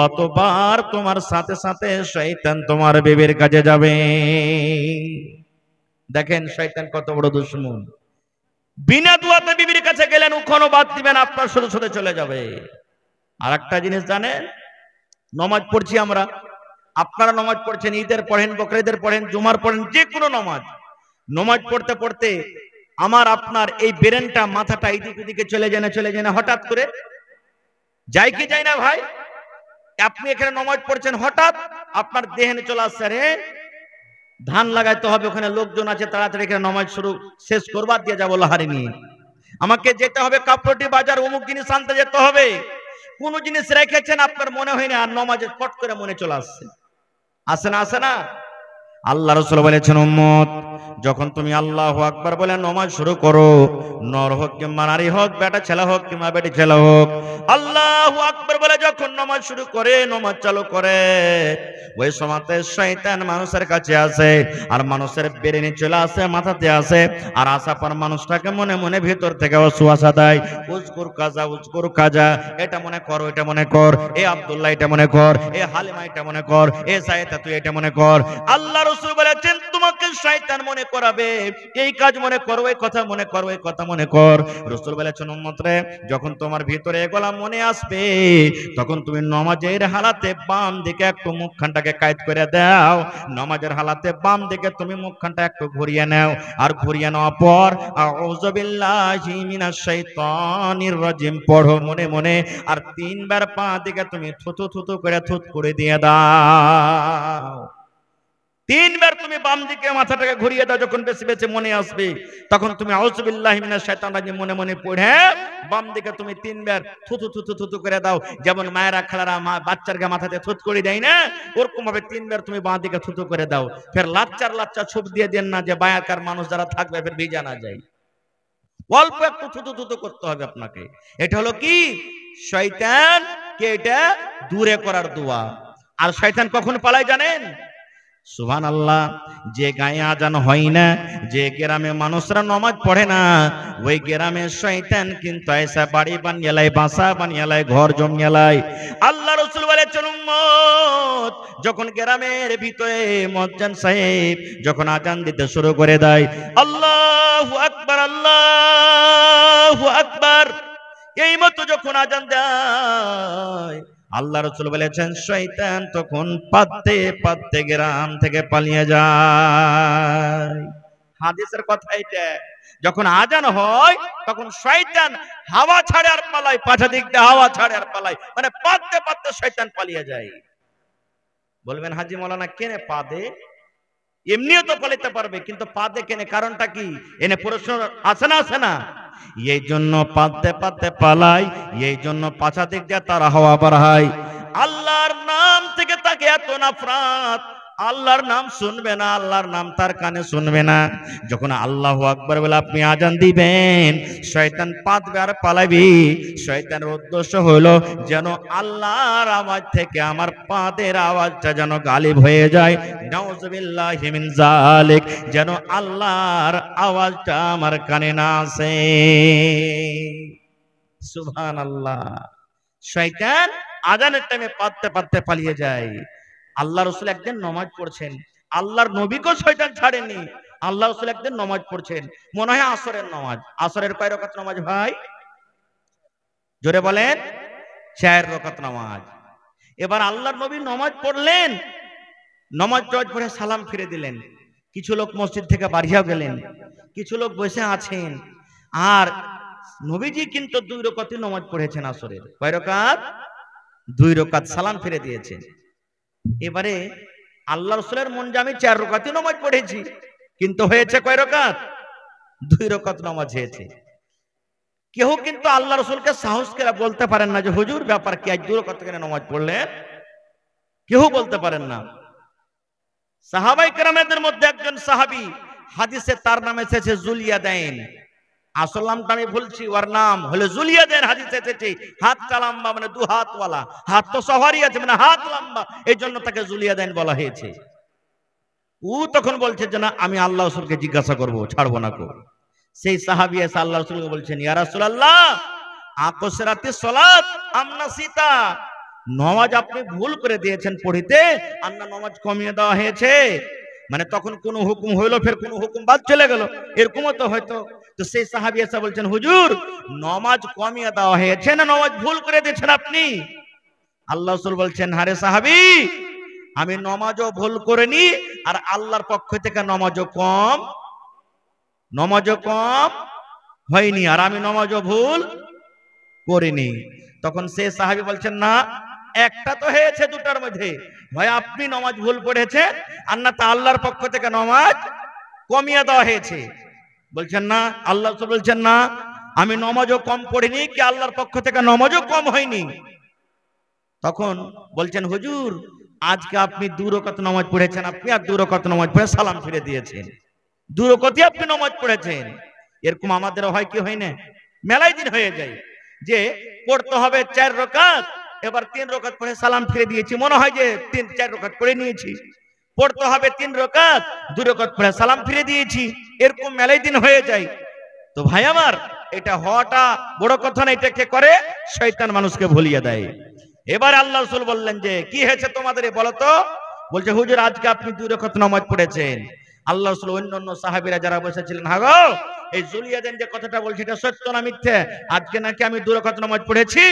অতবার তোমার সাথে সাথে শয়তান তোমার বিবির কাছে যাবে। দেখেন শয়তান কত বড় দুশমন। বিনা দোয়াতে বিবির কাছে গেলেন, উখনো বাদ দিবেন, আপনার সাথে সাথে চলে যাবে। আর একটা জিনিস জানেন, নমাজ পড়ছি আমরা, আপনারা নমাজ পড়ছেন, ঈদের পড়েন, বকরিদের পড়েন, জুমার পড়েন, যে কোনো নমাজ পড়তে পড়তে আমার আপনার এই ব্রেনটা, মাথাটা এদিক ওদিকে চলে যায় না হঠাৎ করে? যায় কি যায় না ভাই? আপনি এখানে নমাজ পড়ছেন, হঠাৎ আপনার দেহেনে চলে আসছে, রে ধান লাগাইতে হবে, ওখানে লোকজন আছে, তাড়াতাড়ি এখানে নমাজ শেষ করবার দিয়ে যাবো লাহারি নিয়ে, আমাকে যেতে হবে কাপড়টি বাজার, অমুক জিনিস আনতে যেতে হবে। কোন জিনিস রেখেছেন আপনার মনে হয়নি, আর নমাজের পট করে মনে চলে আসছে। আসে না? আল্লাহ রাসূল বলেছেন উম্মত, যখন তুমি আল্লাহু আকবার বলে নমাজ শুরু করো, নর হোক কিংবা নারী হোক, বেটা ছেলে হোক কিংবা বেটি ছেলে হোক, আল্লাহু আকবার বলে যখন নমাজ শুরু করে, নমাজ চালু করে, ওই সময়তে শয়তান মানুষের কাছে আসে, আর মানুষের ব্রেনে চলে আসে, মাথাতে আসে, আর আসার পর মানুষটাকে মনে মনে ভিতর থেকে ওয়াসওয়াসা দেয়, উজকুর কাজা, এটা মনে কর, এটা মনে কর, এ আব্দুল্লাহ এটা মনে কর, এ হালিমা এটা মনে কর, এ সাইয়েদা তুই এটা মনে কর। আল্লাহ রাসূল বলেছেন তোমাকে শয়তান মনে করাবে, এই কাজ মনে কর, ওই কথা মনে কর, ওই কথা মনে কর। রাসূল বলেছেন উম্মত রে, যখন তোমার ভিতরে এগুলা মনে আসবে, তখন তুমি নমাজের হালাতে বাম দিকে একটু মুখখানটাকে কায়েদ করে দাও, নমাজের হালাতে বাম দিকে তুমি মুখখানটা একটু ঘুরিয়ে নাও, আর ঘুরিয়ে নেওয়ার পর আউযু বিল্লাহি মিনাশ শাইতানির রাজিম পড়ো মনে মনে, আর তিনবার পা দিকে তুমি থুতু থুতু করে থুত করে দিয়ে দাও। তিনবার তুমি বাম দিকে মাথাটাকে ঘুরিয়ে দাও, যখন বেশি বেশি মনে আসবে, তখন তুমি আউযু বিল্লাহি মিনাশ শাইতানির রাজিম মনে মনে পড়ে বাম দিকে তুমি তিনবার থুতু থুতু থুতু করে দাও। যেমন মায়েরা খালারা বাচ্চার গা মাথাতে থুত করে দেয় না, ওরকম ভাবে তিনবার তুমি বাঁ দিকে থুতু করে দাও। ফের লাচ্চা ছুপ দিয়ে দেন না, যে বায়াকার মানুষ যারা থাকবে ফের ভিজা না যায়, অল্প একটু থুতু থুতু করতে হবে আপনাকে। এটা হলো কি? শয়তানকে এটা দূরে করার দোয়া। আর শয়তান কখন পালায় জানেন? সুবহানাল্লাহ, যে গায়ে আজান হয় না, যে গ্রামে মানুষরা নামাজ পড়ে না, ওই গ্রামে শয়তান কিন্তু এসে বাড়ি বানিয়ে লাই, বাসা বানিয়ে লাই, ঘর জমিয়ে লাই। আল্লাহ রাসূল বলেছেন উম্মত, যখন গ্রামের ভিতরে মুয়াজ্জিন সাহেব যখন আজান দিতে শুরু করে দেয়, আল্লাহু আকবার, আল্লাহু আকবার, এই মতো যখন আজান দেয়, আল্লাহ রাসূল বলেছেন শয়তান তখন পাততে গ্রাম থেকে পালিয়ে যায়। হাদিসের কথা এটা। যখন আজান হয় তখন শয়তান হাওয়া ছাড়ে আর পালায়, পাছা দিক দিয়ে হাওয়া ছাড়ে আর পালায়, মানে পাততে শয়তান পালিয়ে যায়। বলবেন হাজী মাওলানা কেনে পাদে? এমনিও তো পালাতে পারবে, কিন্তু পাদে কেনে? কারণটা কি? এনে প্রশ্ন আসে না? এই জন্য পাততে পালায়, এই জন্য পাছা দিক দিয়ে তারা হাওয়া বাড়ায়। আল্লাহর নাম থেকে তাকে এত নাফরাত, আল্লাহর নাম শুনবে না, আল্লাহর নাম তার কানে শুনবে না। যখন আল্লাহু আকবার বলে আপনি আজান দিবেন, শয়তান পাতবে আর পালাবে। শয়তানের উদ্দেশ্য হলো যেন আল্লাহর আওয়াজ থেকে আমার পাদের আওয়াজটা যেন গালিব হয়ে যায়। নাউযুবিল্লাহি মিন যালিক, যেন আল্লাহর আওয়াজটা আমার কানে না আসে। সুবহানাল্লাহ। শয়তান আজানের টাইমে পাততে পালিয়ে যায়। আল্লাহ রাসূল একদিন নামাজ পড়ছেন, আল্লাহর নবীকেও শয়তান ছাড়েনি। আল্লাহ রাসূল একদিন নামাজ পড়ছেন, মনে হয় আসরের নামাজ। আসরের কয় রাকাত নামাজ ভাই? জোরে বলেন। 4 রাকাত নামাজ। এবার আল্লাহর নবী নামাজ পড়লেন, নামাজ পড়ে সালাম ফিরে দিলেন। কিছু লোক মসজিদ থেকে বাড়িয়া গেলেন, কিছু লোক বসে আছেন। আর নবীজি কিন্তু 2 রাকাতই নামাজ পড়েছেন আসরের। কয় রাকাত? 2 রাকাত, সালাম ফিরে দিয়েছেন। এবারে আল্লাহ রাসূলের মন যে আমি 4 রাকাতই নামাজ পড়েছি, কিন্তু হয়েছে কয় রাকাত? 2 রাকাত নামাজ হয়েছে। কেউ কিন্তু আল্লাহ রাসূলকে সাহস করে বলতে পারেন না যে হুজুর ব্যাপার কি, আজ 2 রাকাত কেন নামাজ পড়লেন, কেউ বলতে পারেন না। সাহাবায়ে কেরামদের মধ্যে একজন সাহাবী, হাদিসে তার নাম এসেছে যুলিয়াদাইন, আসল নামটা আমি বলছি, ওর নাম হলো যুলিয়াদাইন। হাদিসে এসেছে হাতটা লম্বা, মানে 2 হাতওয়ালা, হাত তো সবারই আছে, মানে হাত লম্বা, এই জন্য তাকে যুলিয়াদাইন বলা হয়েছে। ও তখন বলছে যে না, আমি আল্লাহ রাসূলকে জিজ্ঞাসা করব, ছাড়বো না কো। সেই সাহাবী এসে আল্লাহ রাসূলকে বলছেন, ইয়া রাসূলুল্লাহ আকসরাতিস সালাত আম নাসিতা, নামাজ আপনি ভুল করে দিয়েছেন পড়িতে, আর না নামাজ কমিয়ে দেওয়া হয়েছে, মানে তখন কোন হুকুম হইলো ফের কোন হুকুম বাদ চলে গেল, এরকমও তো হয়তো। তো সেই সাহাবী এসে বলছেন, হুজুর নামাজ কমিয়ে দেওয়া হয়েছে না নামাজ ভুল করে দিয়েছেন আপনি? আল্লাহ রাসূল বলছেন, আরে সাহাবী, আমি নামাজও ভুল করিনি, আর আল্লাহর পক্ষ থেকে নামাজও কম হয়নি, আর আমি নামাজও ভুল করিনি। তখন সে সাহাবী বলছেন, না, একটা তো হয়েছে দুটার মধ্যে, ভাই আপনি নামাজ ভুল পড়েছেন, আর না তা আল্লাহর পক্ষ থেকে নামাজ কমিয়ে দেওয়া হয়েছে। বলছেন না, আল্লাহ রাসূল বলছেন না, আমি নামাজও কম পড়িনি, কি আল্লাহর পক্ষ থেকে নামাজও কম হয়নি। তখন বলছেন, হুজুর আজকে আপনি 2 রাকাত নামাজ পড়েছেন, আপনি আর 2 রাকাত নামাজ পড়ে সালাম ফিরে দিয়েছেন, 2 রাকাতই আপনি নামাজ পড়েছেন। এরকম আমাদের হয় কি হয় না, মেলাই দিন হয়ে যায় যে পড়তে হবে 4 রাকাত, এবার 3 রাকাত পড়ে সালাম ফিরে দিয়েছি, মনে হয় যে 3-4 রাকাত পড়ে নিয়েছি। পড়তে হবে 3 রাকাত, 2 রাকাত পড়ে সালাম ফিরে দিয়েছি, এরকম মেলাই দিন হয়ে যায়। তো ভাই আমার, এটা হওয়াটা বড় কথা না, এটাকে করে শয়তান মানুষকে ভুলিয়ে দেয়। এবার আল্লাহ রাসূল বললেন যে কি হয়েছে তোমাদের, বলো তো। বলছে, হুজুর আজকে আপনি 2 রাকাত নামাজ পড়েছেন। আল্লাহ রাসূল অন্যান্য সাহাবীরা যারা বসেছিলেন, হ্যাঁ গো, এই যুলিয়াদাইন যে কথাটা বলছে এটা সত্য না মিথ্যে, আজকে নাকি আমি 2 রাকাত নামাজ পড়েছি?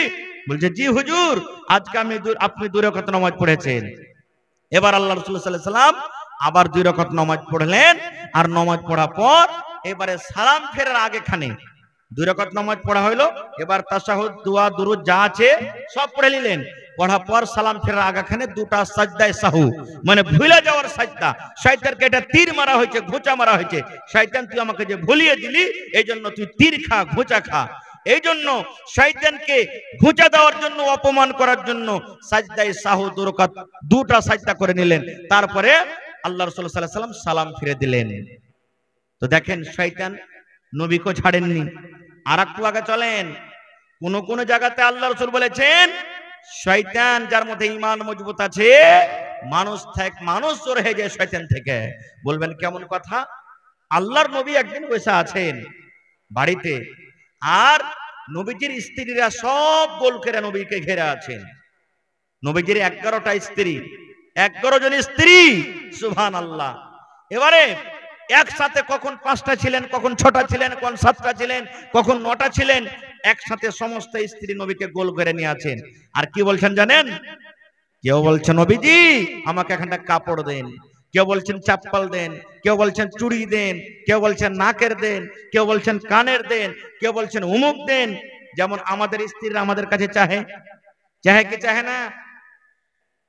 বলছে, জি হুজুর, আজকে আপনি 2 রাকাত নামাজ পড়েছেন। এবার আল্লাহ রাসূল সাল্লাল্লাহু আলাইহি ওয়াসাল্লাম আবার 2 রাকাত নামাজ পড়লেন, আর নামাজ পড়ার পর এবারে সালাম ফেরার আগেখানে 2 রাকাত নামাজ পড়া হইলো, এবার তাশাহুদ, দোয়া, দুরুদ যা আছে সব পড়ে নিলেন। পড়ার পর সালাম ফেরার আগেখানে 2টা সাজদায়ে সাহু, মানে ভুলে যাওয়ার সাজদা। শয়তানকে এটা তীর মারা হয়েছে, ঘুচা মারা হয়েছে, শয়তান তুই আমাকে যে ভুলিয়ে দিলি, এই জন্য তুই তীর খা, ঘুচা খা। এই জন্য শয়তানকে ঘুচা দেওয়ার জন্য, অপমান করার জন্য সাজদায়ে সাহু 2 রাকাত 2টা সাজদা করে নিলেন। তারপরে আল্লাহ রাসূল সাল্লাল্লাহু আলাইহি ওয়াসাল্লাম সালাম ফিরে দিলেন। তো দেখেন, শয়তান নবীকে ছাড়েননি। আর একটু আগে চলেন, কোন জায়গাতে আল্লাহ রাসূল বলেছেন, শয়তান যার মধ্যে ঈমান মজবুত আছে, মানুষ চোর হয়ে যায় শয়তান থেকে। বলবেন কেমন কথা? আল্লাহর নবী একদিন বসে আছেন বাড়িতে, আর নবীজির স্ত্রীরা সব গোল করে নবীকে ঘেরে আছেন। নবীজির 11টা স্ত্রী, 11 জন স্ত্রী, সুবহানাল্লাহ। এবারে একসাথে কখন 5টা ছিলেন, কখন 6টা ছিলেন, কখন 7টা ছিলেন, কখন 9টা ছিলেন, একসাথে সমস্ত স্ত্রী নবীকে গোল করে নিয়ে আছেন। আর কি বলছেন জানেন? কেউ বলছেন, নবীজি আমাকে একটা কাপড় দেন, কেউ বলছেন চাপ্পাল দেন, কেউ বলছেন চুড়ি দেন, কেউ বলছেন নাকের দেন, কেউ বলছেন কানের দেন, কেউ বলছেন উমুক দেন। যেমন আমাদের স্ত্রীরা আমাদের কাছে চাহে কি চাহে না?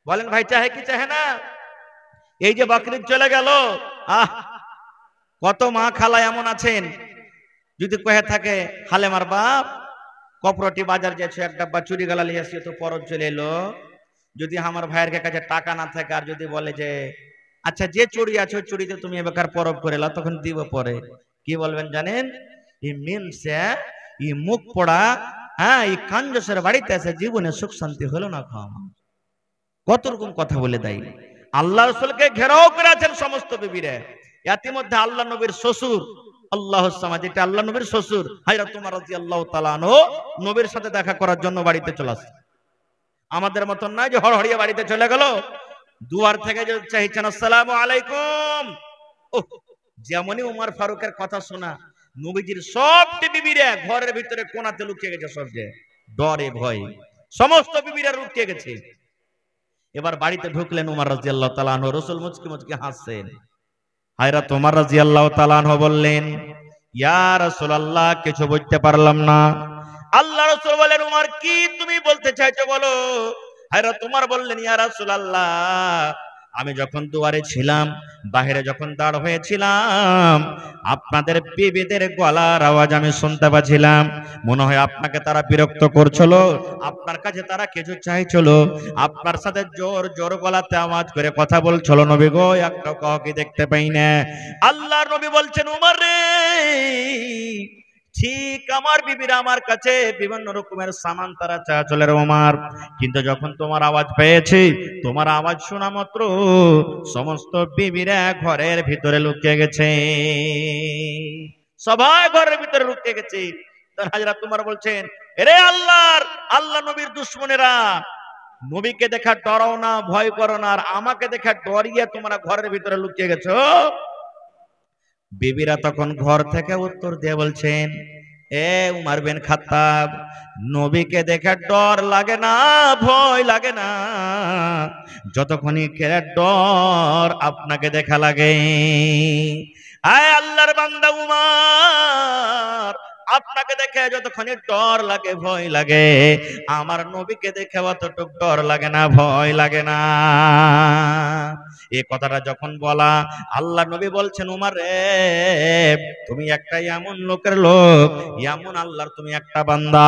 বলেন ভাই, চাহে কি চাহে না? এই যে বকরিদ চলে গেল, কত মা খালা এমন আছেন, যদি কহে থাকে, হালেমার বাপ কপরটি বাজার যাচ্ছে, এক ডাব্বা চুরি গালা নিয়ে আসছে, তো পরব চলে এলো। যদি আমার ভাইয়ের কাছে টাকা না থাকে, আর যদি বলে যে আচ্ছা যে চুরি আছে ওই চুরিতে তুমি এবার পরব করে এলো, তখন দিব পরে। কি বলবেন জানেন? এই মিনসে এই মুখ পড়া, এই কাঞ্জসের বাড়িতে আছে, জীবনে সুখ শান্তি হলো না। কত রকম কথা বলে দেয়। আল্লাহ রাসূলকে ঘেরাও করে আছেন সমস্ত বিবিরা। ইতিমধ্যে আল্লাহ নবীর শ্বশুর আল্লাহর সামা, যেটা আল্লাহ নবীর শ্বশুর হযরত ওমর রাদিয়াল্লাহু তাআলা আনহু, নবীর সাথে দেখা করার জন্য বাড়িতে চলে আসে। আমাদের মতন নয় যে হড়হড়িয়ে বাড়িতে চলে গেল, দুয়ার থেকে যে চাইছেন আসসালামু আলাইকুম। যেমনই ওমর ফারুকের কথা শোনা, নবীজির সবটি বিবিরা ঘরের ভিতরে কোণাতে লুকিয়ে গেছে, সব যে ডরে ভয় সমস্ত বিবিরা লুকিয়ে গেছে। এবার বাড়িতে ঢুকলেন ওমর রাদিয়াল্লাহু তাআলা আনহু, রাসূল মুচকি মুচকি হাসছেন। হযরত ওমর রাদিয়াল্লাহু তাআলা আনহু বললেন, ইয়া রাসূলুল্লাহ, কিছু বুঝতে পারলাম না। আল্লাহ রাসূল বলেন, ওমর কি তুমি বলতে চাইছো বলো। হযরত ওমর বললেন, ইয়া রাসূলুল্লাহ, আমি যখন দুয়ারে ছিলাম, বাহিরে যখন দাঁড় হয়েছিলাম, আপনাদের বিবিদের গলার আওয়াজ আমি শুনতে পাচ্ছিলাম। মনে হয় আপনাকে তারা বিরক্ত করছিল, আপনার কাছে তারা কিছু চাইছিল, আপনার সাথে জোর জোর গলাতে আওয়াজ করে কথা বলছিল। নবী গো, একটা কাউকে দেখতে পাই না। আল্লাহর নবী বলছেন, উমর রে, ঠিক আমার বিবিরা আমার কাছে বিভিন্ন রকমের সামান তারা চা চলে ওমর, কিন্তু যখন তোমার আওয়াজ পেয়েছি, তোমার আওয়াজ শোনা মাত্র সমস্ত বিবিরা ঘরের ভিতরে লুকিয়ে গেছে, সবাই ঘরের ভিতরে লুকিয়ে গেছে। হযরত উমর বলছেন, এরে আল্লাহ নবীর দুশমনেরা, নবীকে দেখা ডরাও না, ভয় করো না, আর আমাকে দেখা ডরিয়ে তোমরা ঘরের ভিতরে লুকিয়ে গেছো। বিবিরা তখন ঘর থেকে উত্তর দিয়ে বলছেন, এ উমর বিন খাত্তাব, নবীকে দেখে ডর লাগে না, ভয় লাগে না, যতক্ষণই ডর আপনাকে দেখা লাগে। আয় আল্লাহর বান্দা উমর, আপনাকে দেখে যতক্ষণ ডর লাগে, ভয় লাগে, আমার নবীকে দেখে অতটুক ডর লাগে না, ভয় লাগে না। এই কথাটা যখন বলা, আল্লাহ নবী বলছেন, উমর রে, তুমি একটা এমন লোকের লোক, এমন আল্লাহর তুমি একটা বান্দা,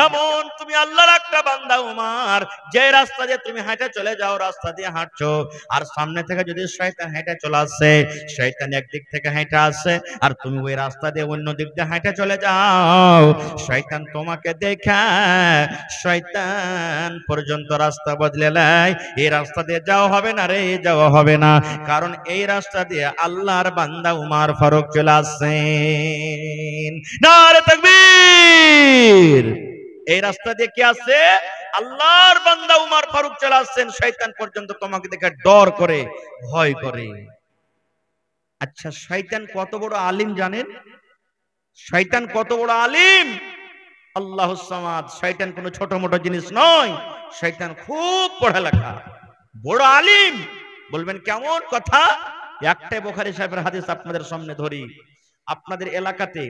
এমন তুমি আল্লাহর একটা বান্দা উমর, যে রাস্তা দিয়ে তুমি হেঁটে চলে যাও, রাস্তা দিয়ে হাঁটছো, আর সামনে থেকে যদি শয়তান হেঁটে চলে আসে, শয়তান একদিক থেকে হেঁটে আসে, আর তুমি ওই রাস্তা দিয়ে অন্য দিক দিয়ে হেঁটে চলে যাও, শয়তান তোমাকে দেখে শয়তান পর্যন্ত রাস্তা বদলে নেয়। এই রাস্তা দিয়ে যাওয়া হবে না রে, যাওয়া হবে না, কারণ এই রাস্তা দিয়ে আল্লাহর বান্দা উমর ফারুক চলে আসেন। নারে তাকবীর! এই রাস্তা দিয়ে কি আসছে? আল্লাহর বান্দা উমর ফারুক চলে আসছেন, শয়তান পর্যন্ত তোমাকে দেখে ডর করে, ভয় করে। আচ্ছা, শয়তান কত বড় আলিম জানেন? শয়তান কত বড় আলিম! আল্লাহুস সামাদ। শয়তান কোনো ছোট মোটো জিনিস নয়, শয়তান খুব পড়ালেখা, বড় আলিম। বলবেন কেমন কথা? একটাই বুখারী সাহেবের হাদিস আপনাদের সামনে ধরি। আপনাদের এলাকাতে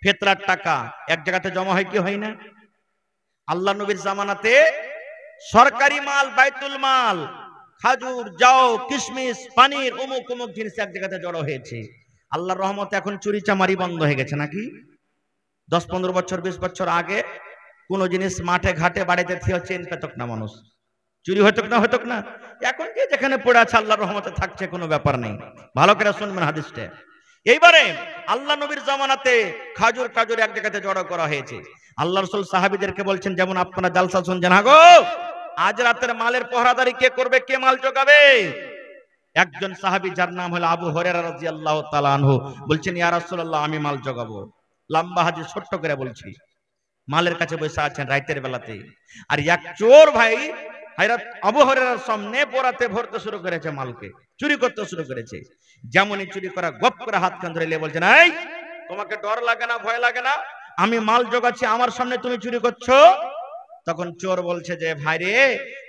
ফিতরার টাকা এক জায়গাতে জমা হয় কি হয় না? আল্লাহ নবীর জামানাতে সরকারি মাল, বাইতুল মাল, খাজুর, যাও, কিশমিশ, পানির, অমুক অমুক জিনিস এক জায়গাতে জড়ো হয়েছে। আল্লাহর রহমতে এখন চুরি চামারি বন্ধ হয়ে গেছে নাকি? 10-15 বছর 20 বছর আগে কোন জিনিস মাঠে ঘাটে বাড়িতে থিয়ে চেন পেতক না মানুষ, চুরি হতো না। এখন যে যেখানে পড়ে আছে আল্লাহর রহমতে থাকছে, কোনো ব্যাপার নেই। ভালো করে শুনবেন হাদিসটা। এইবারে আল্লাহ নবীর জামানাতে খাজুর টাজুর এক জায়গাতে জড়ো করা হয়েছে। আল্লাহ রাসূল সাহাবীদেরকে বলছেন, যেমন আপনারা জালসা শুনছেন, হাগো আজ রাতের মালের পহরাদারি কে করবে, কে মাল জোগাবে? একজন সাহাবী যার নাম হলো আবু হুরায়রা রাদিয়াল্লাহু তাআলা আনহু বলছেন, ইয়া রাসূলুল্লাহ, আমি মাল জোগাবো। লম্বা হাদিস ছোট্ট করে বলছি। মালের কাছে বসে আছেন রাতের বেলাতে, আর এক চোর ভাই হযরত আবু হুরায়রার সামনে বোরাতে ভরতে শুরু করেছে, মালকে চুরি করতে শুরু করেছে। যেমনই চুরি করা, গপ করে হাত কান ধরে নিয়ে বলছেন, এই তোমাকে ডর লাগে না, ভয় লাগে না? আমি মাল জোগাচ্ছি, আমার সামনে তুমি চুরি করছো? তখন চোর বলছে যে, ভাই রে,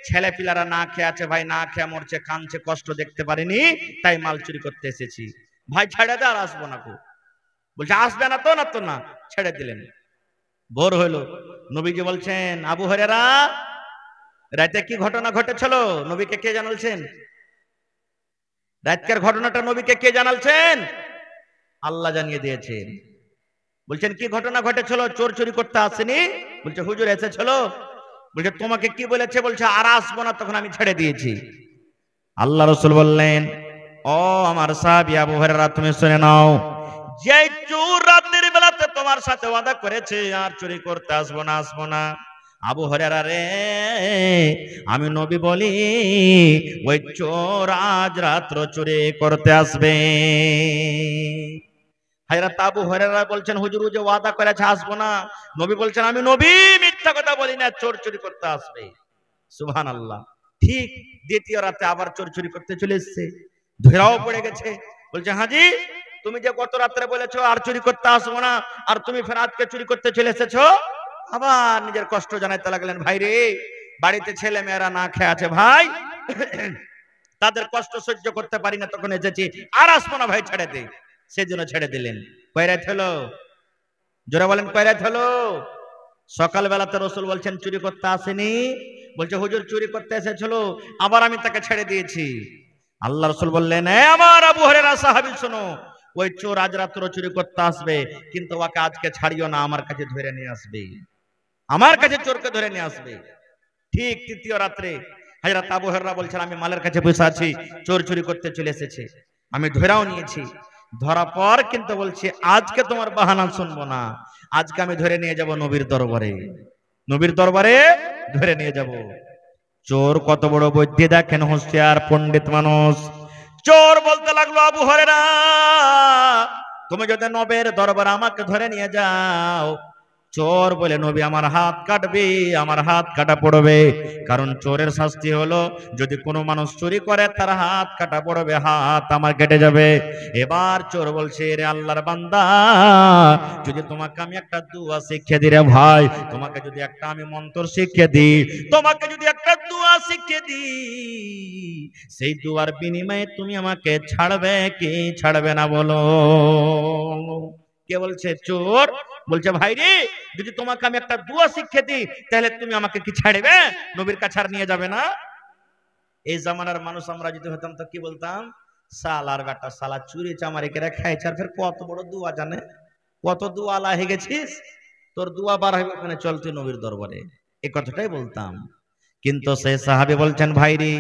ছেলে পিলারা না খেয়ে আছে ভাই, না খেয়ে মরছে, কাঁদছে, কষ্ট দেখতে পারিনি, তাই মাল চুরি করতে এসেছি। ভাই ছেড়ে দে, আর আসবো না। বলছে আসবে না তো? না, ছেড়ে দিলেন। ভোর হলো, নবীজি বলছেন, আবু হুরায়রা, রাতে কি ঘটনা ঘটেছিল নবীকে কে জানালছেন? রাতকার ঘটনাটা নবীকে কে জানালছেন? আল্লাহ জানিয়ে দিয়েছেন। বলছেন কি ঘটনা ঘটেছিল? চোর চুরি করতে আসেনি? বলছে হুজুর এসেছিল। বলছে তোমাকে কি বলেছে? বলছে আর আসবো না, তখন আমি ছেড়ে দিয়েছি। আল্লাহ রাসূল বললেন, ও আমার সাহাবী আবু হুরায়রা, তুমি শুনে নাও, যে চোর রাতের বেলাতে তোমার সাথে ওয়াদা করেছে আর চুরি করতে আসবো না, আবু হুরায়রা রে, আমি নবী বলি, ওই চোর আজ রাত্র চুরি করতে আসবে। হযরত আবু হুরায়রা বলছেন, হুজুর যে ওয়াদা করেছে আসবো না, নবী বলছেন, আমি নবী মিথ্যা কথা বলি না, চোর চুরি করতে আসবে। সুবহানাল্লাহ। ঠিক দ্বিতীয় রাতে আবার চোর চুরি করতে চলে এসেছে, ধরাও পড়ে গেছে। বলছে, হাজি, তুমি যে গত রাত্রে বলেছো আর চুরি করতে আসবো না, আর তুমি ফের আজকে চুরি করতে চলে এসেছো। আবার নিজের কষ্ট জানাইতে লাগলেন, ভাই রে, বাড়িতে ছেলে মেয়েরা না খেয়ে আছে ভাই, তাদের কষ্ট সহ্য করতে পারি না, তখন এসেছি, আর আসবো না ভাই, ছেড়ে দে। সেজন্য ছেড়ে দিলেন। কয় রাত হলো? জোরে বলেন, কয় রাত হলো? সকাল বেলাতে রাসূল বলছেন চুরি করতে আসেনি। বলছে হুজুর চুরি করতে এসেছিল, আবার আমি তাকে ছেড়ে দিয়েছি। আল্লাহ রাসূল বললেন, এ আমার আবু হুরায়রা সাহাবী শোনো, ওই চোর আজ রাত্র চুরি করতে আসবে, কিন্তু ওকে আজকে ছাড়িও না, আমার কাছে ধরে নিয়ে আসবে, আমার কাছে চোরকে ধরে নিয়ে আসবে। ঠিক তৃতীয় রাত্রে হযরত আবু হুরায়রা বলছেন, আমি মালের কাছে বসে আছি, চোর চুরি করতে চলে এসেছে, আমি ধরেও নিয়েছি। ধরা পর কিন্তু বলছি, আজকে তোমার বাহানা শুনবো না, আজকে আমি ধরে নিয়ে যাব নবীর দরবারে, নবীর দরবারে ধরে নিয়ে যাব। চোর কত বড় বুদ্ধি দেখেন, হুঁশিয়ার পণ্ডিত মানুষ। চোর বলতে লাগলো, আবু হুরায়রা, তুমি যদি নবীর দরবারে আমাকে ধরে নিয়ে যাও, চোর বলে, নবী আমার হাত কাটবে, আমার হাত কাটা পড়বে, কারণ চোরের শাস্তি হলো যদি কোনো মানুষ চুরি করে তার হাত কাটা পড়বে, হাত আমার কেটে যাবে। এবার চোর বলছে, রে আল্লাহর বান্দা, যদি তোমাকে আমি একটা দুয়া শিখিয়ে দিই রে ভাই, তোমাকে যদি একটা আমি মন্ত্র শিখিয়ে দিই, তোমাকে যদি একটা দুয়া শিখিয়ে দিই, সেই দুয়ার বিনিময়ে তুমি আমাকে ছাড়বে কি ছাড়বে না বলো? কে বলছে? চোর বলছে, ভাই রে, যদি তোমাকে আমি একটা দুয়া শিখিয়ে দিই, তাহলে তুমি আমাকে কি ছাড়বে, নবীর কাছে আর নিয়ে যাবে না? এই জামানার মানুষ আমরা যদি হতাম তো কি বলতাম? সালার বেটা, সালা চুরি চামারি করে খাইছে, আর ফের কত বড় দুয়া জানে, কত দুয়া আলা হয়ে গেছিস, তোর দুয়া বার হবে ওখানে, চল তুই নবীর দরবারে, এই কথাটাই বলতাম। কিন্তু সেই সাহাবী বলছেন, ভাই রে,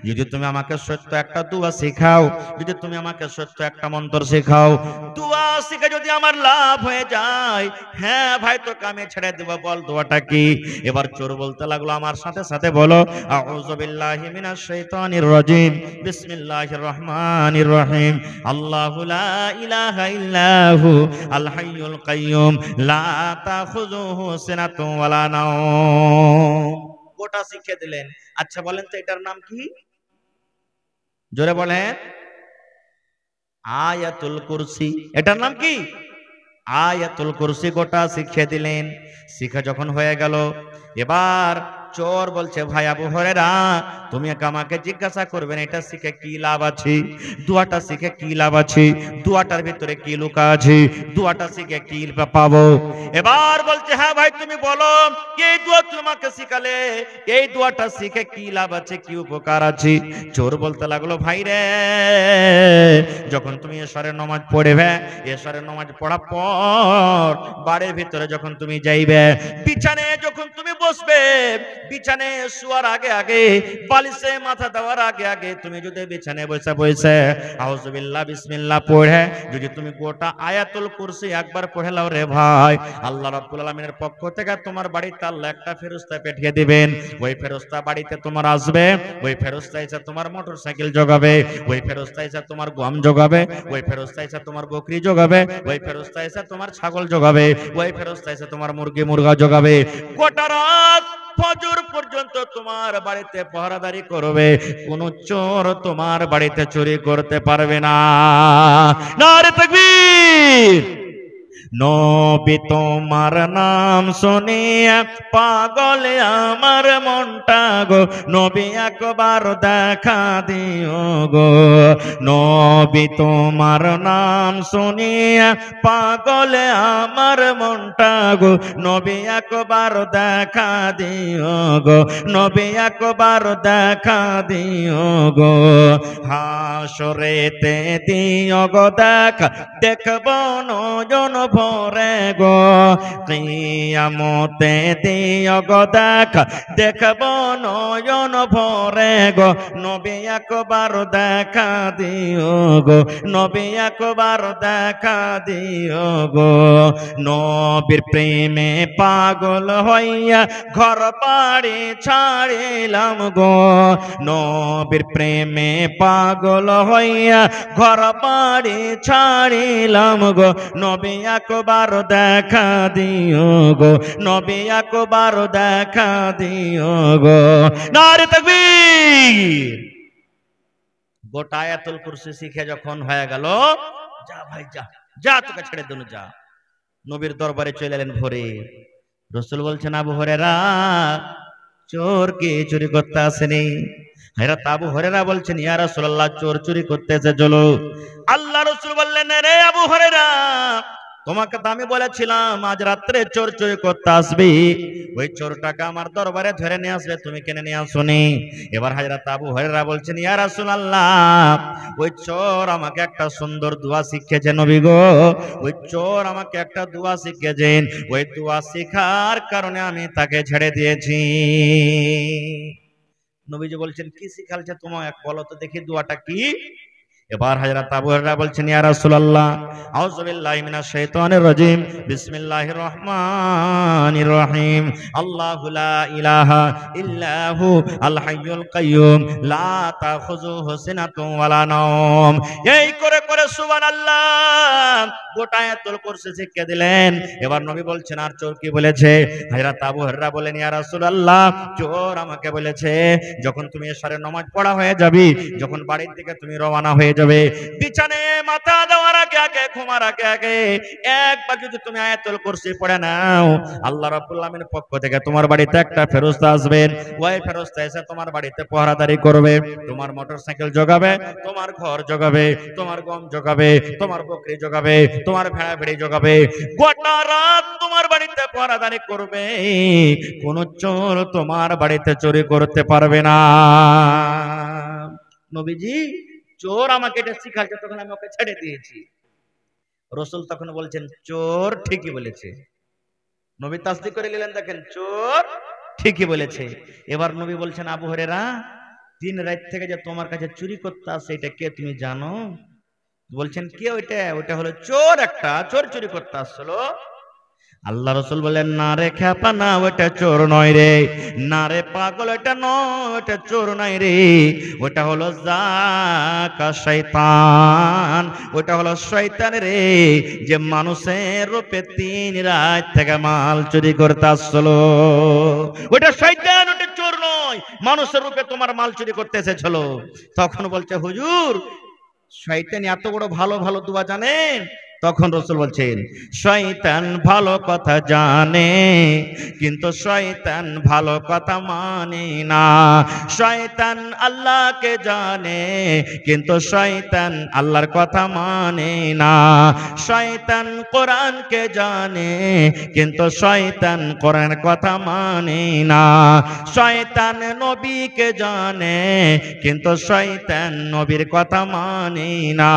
যদি তুমি আমাকে সত্য একটা দুয়া শেখাও, যদি তুমি আমাকে সত্য একটা মন্ত্র শেখাও, দুয়া শিখে যদি আমার লাভ হয়ে যায়, হ্যাঁ ভাই তোকে আমি ছেড়ে দেব, বল দুয়াটা কি? এবার চোর বলতে লাগলো, আমার সাথে সাথে বলো, আউযু বিল্লাহি মিনাশ শাইতানির রাজিম, বিসমিল্লাহির রহমানির রহিম, আল্লাহু লা ইলাহা ইল্লাহু আল হাইয়ুল কাইয়্যুম লা তাখুযুহু সিনাতুন ওয়ালা নাওম। গোটা শিখিয়ে দিলেন। আচ্ছা বলেন তো এটার নাম কি? জোরে বলেন। আয়াতুল কুরসি। এটার নাম কি? আয়াতুল কুরসি গোটা শিখিয়ে দিলেন। শিখা যখন হয়ে গেল, এবার চোর বলছে, ভাই আবু হুরায়রা, তুমি আমাকে জিজ্ঞাসা করবেন এটা শিখে কি লাভ আছে, দুয়াটা শিখে কি লাভ আছে, দুয়াটার ভিতরে কি লুকা আছে, দুয়াটা শিখে কি পাবো? এবার বলছে, হ্যাঁ ভাই তুমি বলো, এই দুয়া তোমাকে শিখালে এই দুয়াটা শিখে কি লাভ আছে, কি উপকার আছে? চোর বলতে লাগলো, ভাই রে, যখন তুমি এশারের নামাজ পড়বে, এশারের নামাজ পড়ার পর বাড়ির ভিতরে যখন তুমি যাইবে, বিছানায় যখন তুমি বসবে, বিছানায় শোয়ার আগে আগে, বালিশে মাথা দেওয়ার আগে আগে, তুমি যদি বিছানায় বসে বসে আউযু বিল্লাহ বিসমিল্লাহ পড়ে যদি তুমি গোটা আয়াতুল কুরসি একবার পড়ে নাও রে ভাই, আল্লাহ রাব্বুল আলামিনের পক্ষ থেকে তোমার বাড়িতে আল্লাহ একটা ফেরেশতা পাঠিয়ে দিবেন। ওই ফেরেশতা বাড়িতে তোমার আসবে, ওই ফেরেশতা এসে তোমার মোটরসাইকেল জোগাবে, ওই ফেরেশতা এসে তোমার গম জোগাবে, ওই ফেরেশতা এসে তোমার বকরি জোগাবে, ওই ফেরেশতা এসে তোমার ছাগল জোগাবে, ওই ফেরেশতা এসে তোমার মুরগি মুরগা জোগাবে। গোটা রাত ফজর পর্যন্ত তোমার বাড়িতে পহরাদারি করবে, কোন চোর তোমার বাড়িতে চুরি করতে পারবে না। নারে তাকবীর। নবী তোমার নাম শুনিয়া পাগল আমার মনটা গো, নবী একবার দেখা দিও গো। নবী তোমার নাম শুনিয়া পাগল আমার মনটা গো, নবী একবার দেখা দিও গো, নবী একবার দেখা দিও গো। হাসরেতে দিও গো দেখা, দেখব নয়ন ভরে গো, কিয়ামতে দিও গো দেখা, দেখব নয়ন ভরে গো, নবী একবার দেখা দিও গো, নবী একবার দেখা দিও গো। নবীর প্রেমে পাগল হইয়া ঘর বাড়ি ছাড়িলাম গো, নবীর প্রেমে পাগল হইয়া ঘর বাড়ি ছাড়িলাম গো, নবী একবার দেখা দিও গো, নবী একবার দেখা দিও গো। নারে তাকবীর। গোটা আয়াতুল কুরসি শিখে যখন হয়ে গেল, যা ভাই যা, যা তোকে ছেড়ে দেন, যা। নবীর দরবারে চলে এলেন ভোরে। রাসূল বলছেন, আবু হুরায়রা, চোর কি চুরি করতে আসেনি? হযরত আবু হুরায়রা বলছেন, ইয়া রাসূলুল্লাহ, চোর চুরি করতে এসেছিল। আল্লাহ রাসূল বললেন, রে আবু হুরায়রা, তোমাকে তো আমি বলেছিলাম আজ রাত্রে চোর চুরি করতে আসবি, ওই চোরটাকে আমার দরবারে ধরে নিয়ে আসবে, তুমি কেন নিয়ে আসোনি? এবার হযরত আবু হুরায়রা বলছেন, ইয়া রাসূলুল্লাহ, ওই চোর আমাকে একটা সুন্দর দোয়া শিখিয়েছে নবী গো, ওই চোর আমাকে একটা দোয়া শিখিয়েছেন, ওই দোয়া শেখার কারণে আমি তাকে ছেড়ে দিয়েছি। নবীজি বলছেন, কি শিখালছে তোমায়, বলো তো দেখি দোয়াটা কি? এবার হযরত আবু হুরায়রা বলছেন, ইয়া রাসূলুল্লাহ, আউযু বিল্লাহি মিনাশ শাইতানির রাজীম, বিসমিল্লাহির রহমানির রহিম, আল্লাহু লা ইলাহা ইল্লাহু আল হাইয়ুল কাইয়্যুম, লা তাখুযুহু সিনাতুন ওয়ালা নাওম। এই করে করে সুবহানাল্লাহ গোটা আয়াতুল কুরসি শিক্ষা দিলেন। এবার নবী বলছেন, আর চোর কি বলেছে? হযরত আবু হুরায়রা বলেন, ইয়া রাসূলুল্লাহ, চোর আমাকে বলেছে যখন তুমি এশারের নামাজ পড়া হয়ে যাবি, যখন বাড়ির দিকে তুমি রওনা হয়ে যাবে, বিছানায় মাথা দেওয়ার আগে আগে, ঘুমার আগে আগে একবার যদি তুমি আয়াতুল কুরসি পড়ে নাও, আল্লাহ রাব্বুল আলামিনের পক্ষ থেকে তোমার বাড়িতে একটা ফেরেশতা আসবেন, ওই ফেরেশতা এসে তোমার বাড়িতে পাহারাদারি করবে, তোমার মোটরসাইকেল জোগাবে, তোমার ঘর জোগাবে, তোমার গম জোগাবে, তোমার বকরি জোগাবে, তোমার ভেড়া ভেড়ি জোগাবে, গোটা রাত তোমার বাড়িতে পাহারাদারি করবে, কোন চোর তোমার বাড়িতে চুরি করতে পারবে না। নবীজি চোর আমাকে এটা শিখাচ্ছে, তখন আমি ওকে ছেড়ে দিয়েছি। রাসূল তখন বলছেন, চোর ঠিকই বলেছে। নবী তাসদীক করে নিলেন, দেখেন চোর ঠিকই বলেছে। এবার নবী বলছেন, আবু হুরায়রা, দিন রাত থেকে যে তোমার কাছে চুরি করতে আসে, এটা কে তুমি জানো? বলছেন, কে ওইটা? ওইটা হলো চোর, একটা চোর চুরি করতে আসলো। আল্লাহ রাসূল বলেন, না রে খেপা, না, ওটা চোর নয় রে, না রে পাগল, ওটা নয়, ওটা চোর নয় রে, ওটা হলো জাকা শয়তান, ওটা হলো শয়তান রে, যে মানুষের রূপে 3 রাত থেকে মাল চুরি করতে আসলো। ওটা শয়তান, ওটা চোর নয়, মানুষের রূপে তোমার মাল চুরি করতে এসেছিল। তখন বলছে, হুজুর শয়তান এত বড় ভালো ভালো দোয়া জানেন? তখন রাসূল বলছেন, শয়তান ভালো কথা জানে কিন্তু শয়তান ভালো কথা মানে না, শয়তান আল্লাহকে জানে কিন্তু শয়তান আল্লাহর কথা মানে না, শয়তান কোরআনকে জানে কিন্তু শয়তান কোরআনের কথা মানে না, শয়তান নবীকে জানে কিন্তু শয়তান নবীর কথা মানে না।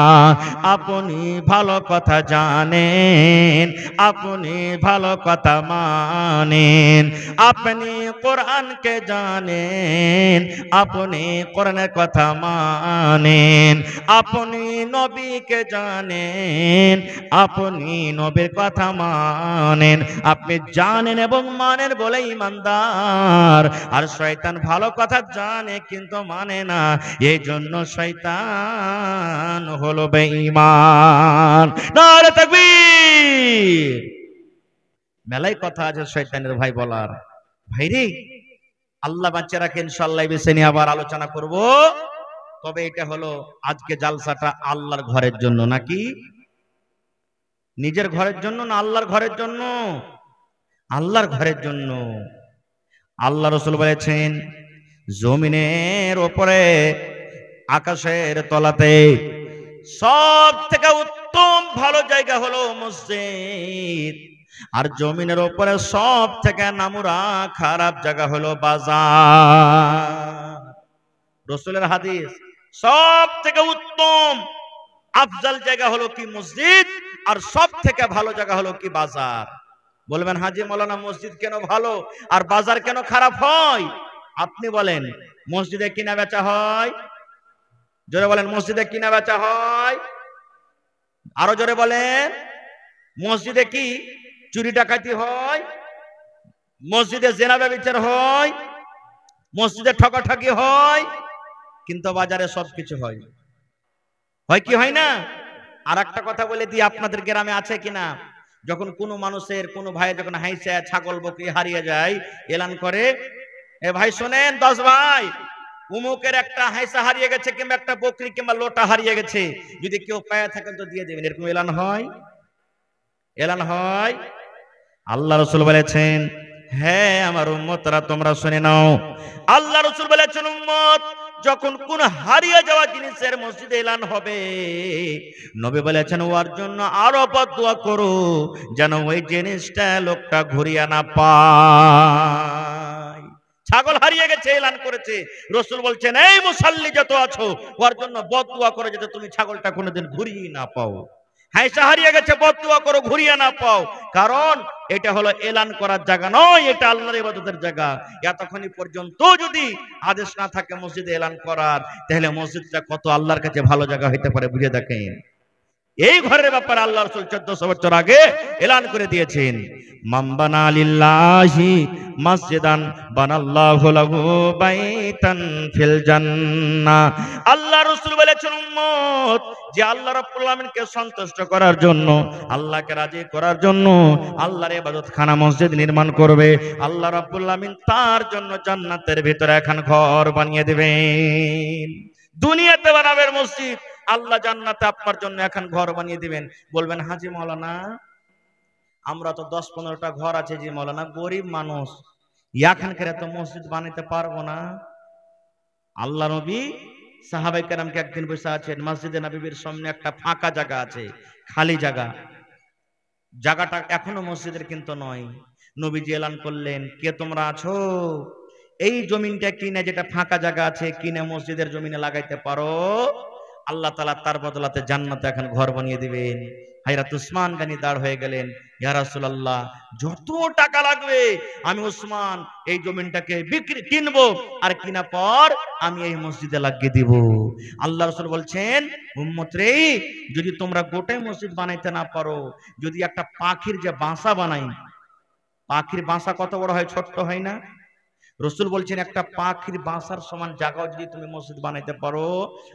আপনি ভালো কথা জানেন, আপনি ভালো কথা মানেন, আপনি কোরআনকে জানেন, আপনি কোরআনের কথা মানেন, আপনি নবীকে জানেন, আপনি নবীর কথা মানেন, আপনি জানেন এবং মানেন বলে ঈমানদার। আর শয়তান ভালো কথা জানে কিন্তু মানে না, এই জন্য শয়তান হলো বেঈমান। নারে তাকবীর। মেলাই কথা আছে শয়তানের ভাই বলার। ভাইরে আল্লাহ বাচ্চা রাখেন, ইনশাআল্লাহ এই বিষয় নিয়ে আবার আলোচনা করব। তবে এটা হলো আজকে জালসাটা আল্লাহর ঘরের জন্য, নাকি নিজের ঘরের জন্য, না আল্লাহর ঘরের জন্য? আল্লাহর ঘরের জন্য। আল্লাহ রাসূল বলেছেন, জমিনের উপরে আকাশের তলাতে সব থেকে উত্তম ভালো জায়গা হলো মসজিদ, আর জমিনের উপরে সব থেকে নামুরা খারাপ জায়গা হলো বাজার। রাসূলের হাদিস, সব থেকে উত্তম আফজাল জায়গা হলো কি মসজিদ, আর সব থেকে ভালো জায়গা হলো কি বাজার। বলবেন, হাজী মাওলানা মসজিদ কেন ভালো আর বাজার কেন খারাপ হয়? আপনি বলেন, মসজিদে কিনা বেচা হয়? জোরে বলেন, মসজিদে কিনা বেচা হয়? আরো জোরে বলেন, মসজিদে কি চুরি ডাকাতি হয়? মসজিদে জেনা ব্যভিচার হয়? মসজিদে ঠকাঠকি হয়? কিন্তু বাজারে সবকিছু হয়। হয় কি হয় না? আর একটা কথা বলে দিই, আপনাদের গ্রামে আছে কিনা, যখন কোনো মানুষের কোনো ভাই যখন হাইসা ছাগল বকরি হারিয়ে যায়, এলান করে, এ ভাই শোনেন 10 ভাই, উমুকের একটা হাইসা হারিয়ে গেছে, কিংবা একটা বকরি কিংবা লোটা হারিয়ে গেছে, যদি কেউ পায়ে থাকেন তো দিয়ে দেবেন। এরকম এলান হয়? এলান হয়? আল্লাহ রাসূল বলেছেন, হ্যাঁ আমার উম্মতরা তোমরা শুনে নাও, আল্লাহ রাসূল বলেছেন, উম্মত যখন কোন হারিয়ে যাওয়া জিনিসের মসজিদে এলান হবে, নবী বলেছেন ওর জন্য আরো বদদুয়া করো যেন ওই জিনিসটা লোকটা ঘুরিয়ে না পায়। ছাগল হারিয়ে গেছে, এলান করেছে, রাসূল বলছেন এই মুসাল্লি যত আছো ওর জন্য বদদুয়া করো যাতে তুমি ছাগলটা কোনোদিন ঘুরিয়ে না পাও। হাইসা হারিয়ে গেছে, বদদুয়া করো ঘুরিয়ে না পাও, কারণ এটা হলো এলান করার জায়গা নয়, এটা আল্লাহর ইবাদতের জায়গা। এতক্ষণই পর্যন্ত যদি আদেশ না থাকে মসজিদে এলান করার, তাহলে মসজিদটা কত আল্লাহর কাছে ভালো জায়গা হইতে পারে বুঝে দেখেন। এই ঘরের ব্যাপারে আল্লাহ রাসূল 1400 বছর আগে এলান করে দিয়েছেন, মান বানা লিল্লাহি মসজিদান বানাল্লাহু লাহু বাইতান ফিল জান্নাহ। আল্লাহ রাসূল বলেছেন উম্মত, যে আল্লাহ রাব্বুল আলামিনকে সন্তুষ্ট করার জন্য, আল্লাহকে রাজি করার জন্য আল্লাহর ইবাদতখানা মসজিদ নির্মাণ করবে, আল্লাহ রাব্বুল আলামিন তার জন্য জান্নাতের ভিতরে এখন ঘর বানিয়ে দিবেন। দুনিয়াতে বানাবেন মসজিদ, আল্লাহ জান্নাতে আপনার জন্য এখন ঘর বানিয়ে দিবেন। বলবেন হাজী মাওলানা আমরা তো 10-15টা ঘর আছে, জি মাওলানা গরিব মানুষ, এখানকার তো মসজিদ বানাইতে পারবো না। আল্লাহ নবী সাহাবায়ে কেরামকে একদিন বসে আছেন, মসজিদে নববীর সামনে একটা ফাঁকা জায়গা আছে, খালি জায়গা, জায়গাটা এখনো মসজিদের কিন্তু নয়। নবীজি এলান করলেন, কে তোমরা আছো এই জমিনটা কিনে, যেটা ফাঁকা জায়গা আছে কিনে মসজিদের জমিনে লাগাইতে পারো, আল্লাহ তাআলা তার বদলাতে জান্নাতে এখন ঘর বানিয়ে দিবেন। হযরত উসমান গনি দাঁড় হয়ে গেলেন, ইয়া রাসূলুল্লাহ যত টাকা লাগবে আমি উসমান এই জমিনটাকে কিনবো, আর কিনা পর আমি এই মসজিদে লাগিয়ে দিব। আল্লাহ রাসূল বলছেন উম্মত রে, যদি তোমরা গোটাই মসজিদ বানাইতে না পারো, যদি একটা পাখির যে বাসা বানাই, পাখির বাসা কত বড় হয়, ছোট্ট হয় না? রাসূল বলছেন একটা পাখির বাসার সমান জায়গা যদি তুমি মসজিদ বানাইতে পারো,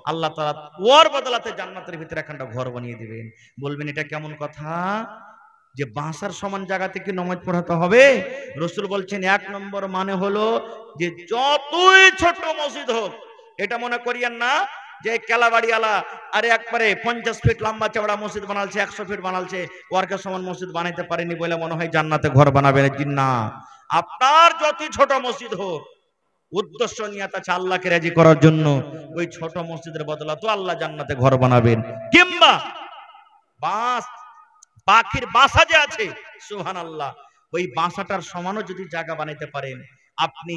আল্লাহ তাআলা ওর বদলাতে জান্নাতের ভিতরে একটা ঘর বানিয়ে দিবেন। বলবেন এটা কেমন কথা, যে বাসার সমান জায়গাতে কি নামাজ পড়াতে হবে? রাসূল বলছেন 1 নম্বর মানে হলো যে যতই ছোট মসজিদ হোক, এটা মনে করিয়েন না যে কেলাবাড়িওয়ালা আরে একবারে 50 ফিট লম্বা চওড়া মসজিদ বানালছে, 100 ফিট বানালছে, ওরকে সমান মসজিদ বানাইতে পারেনি বলে মনে হয় জান্নাতে ঘর বানাবে না। আপনার যতই ছোট মসজিদ হোক, উদ্দেশ্য নিয়ত আছে আল্লাহকে রাজি করার জন্য, ওই ছোট মসজিদের বদলা তো আল্লাহ জান্নাতে ঘর বানাবেন। কিংবা বাস, পাখির বাসা যে আছে সুবহানাল্লাহ, ওই বাসাটার সমানও যদি জায়গা বানাইতে পারেন, আপনি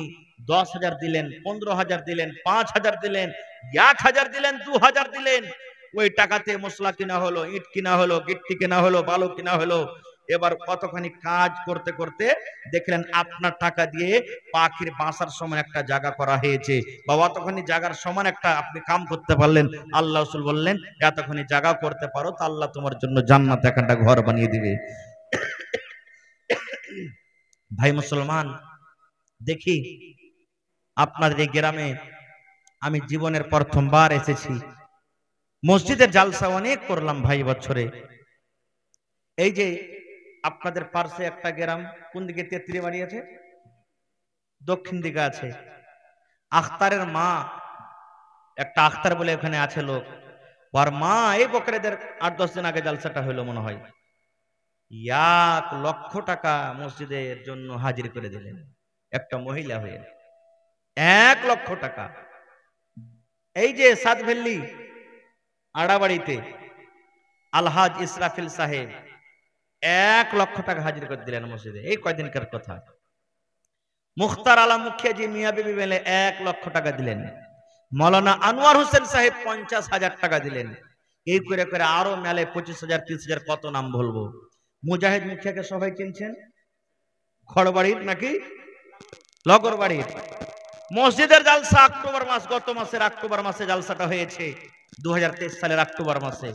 10,000 দিলেন, 15,000 দিলেন, 5,000 দিলেন, 1,000 দিলেন, 2,000 দিলেন, ওই টাকাতে মশলা কিনা হলো, ইট কিনা হলো, গিট্টি কিনা হলো, বালু কিনা হলো। এবার কতখানি কাজ করতে করতে দেখলেন আপনার টাকা দিয়ে পাখির বাসার সমান একটা জায়গা করা হয়েছে, বা অতখানি জায়গার সমান একটা আপনি কাম করতে পারলেন। আল্লাহ রাসূল বললেন এতখানি জায়গা করতে পারো তো আল্লাহ তোমার জন্য জান্নাতে একটা ঘর বানিয়ে দিবে। ভাই মুসলমান, দেখি আপনাদের এই গ্রামে আমি জীবনের প্রথমবার এসেছি, মসজিদের জালসা অনেক করলাম ভাই বছরে। এই যে আপনাদের পাশে একটা গ্রাম, কোন দিকে তেত্রি বাড়ি আছে, দক্ষিণ দিকে আছে, আখতারের মা, একটা আখতার বলে ওখানে আছে লোক, ওর মা এই বকরেদের 8-10 দিন আগে জালসাটা হইলো মনে হয়, 1 লক্ষ টাকা মসজিদের জন্য হাজির করে দিলেন, একটা মহিলা হয়ে 1 লক্ষ টাকা। এই যে সাতভেল্লি আড়াবাড়িতে আলহাজ ইসরাফিল সাহেব 1 লক্ষ টাকা হাজির করে দিলেন মসজিদে, এই কয়দিনকার কথা। মুখতার আলা মুখিয়াজি মিয়া বিবি মেলে 1 লক্ষ টাকা দিলেন। মৌলানা আনোয়ার হোসেন সাহেব 50,000 টাকা দিলেন। এই করে করে আরো মেলে 25,000 30,000 কত নাম বলবো। মুজাহিদ মুখিয়াকে সবাই চিনছেন, খড়বাড়ির নাকি লগরবাড়ির। মসজিদের জালসা অক্টোবর মাস, গত মাসের অক্টোবর মাসে জালসাটা হয়েছে, 2023 সালের অক্টোবর মাসে।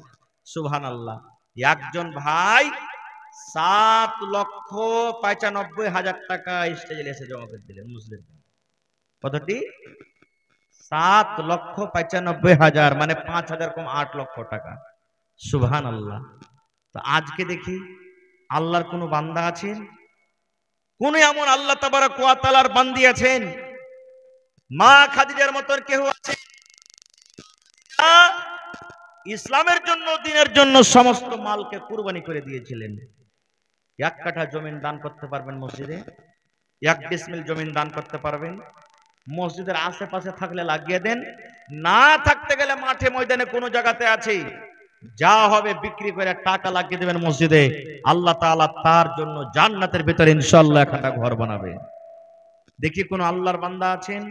সুবহানাল্লাহ, একজন ভাই 7,95,000 টাকা স্টেজে এসে জমা করে দিলেন মুসলিম। কতটি? 7,95,000, মানে 5,000 কম 8 লক্ষ টাকা। সুবহানাল্লাহ। তো আজকে দেখি আল্লাহর কোন বান্দা আছেন, কোন এমন আল্লাহ তাবারক ওয়া তাআলার বান্দি আছেন, মা খাদিজার মতন কেউ আছে ইসলামের জন্য, দ্বীনের জন্য সমস্ত মালকে কুরবানি করে দিয়েছিলেন। 1 কাঠা জমিন দান করতে পারবেন মসজিদে, 1 ডিসমিল জমিন দান করতে পারবেন, মসজিদের আশেপাশে থাকলে লাগিয়ে দেন, না থাকতে গেলে মাঠে ময়দানে কোনো জায়গাতে আছে, যা হবে বিক্রি করে টাকা লাগিয়ে দেবেন মসজিদে, আল্লাহ তাআলা তার জন্য জান্নাতের ভিতরে ইনশাআল্লাহ একটা ঘর বানাবে। দেখি কোন আল্লাহর বান্দা আছেন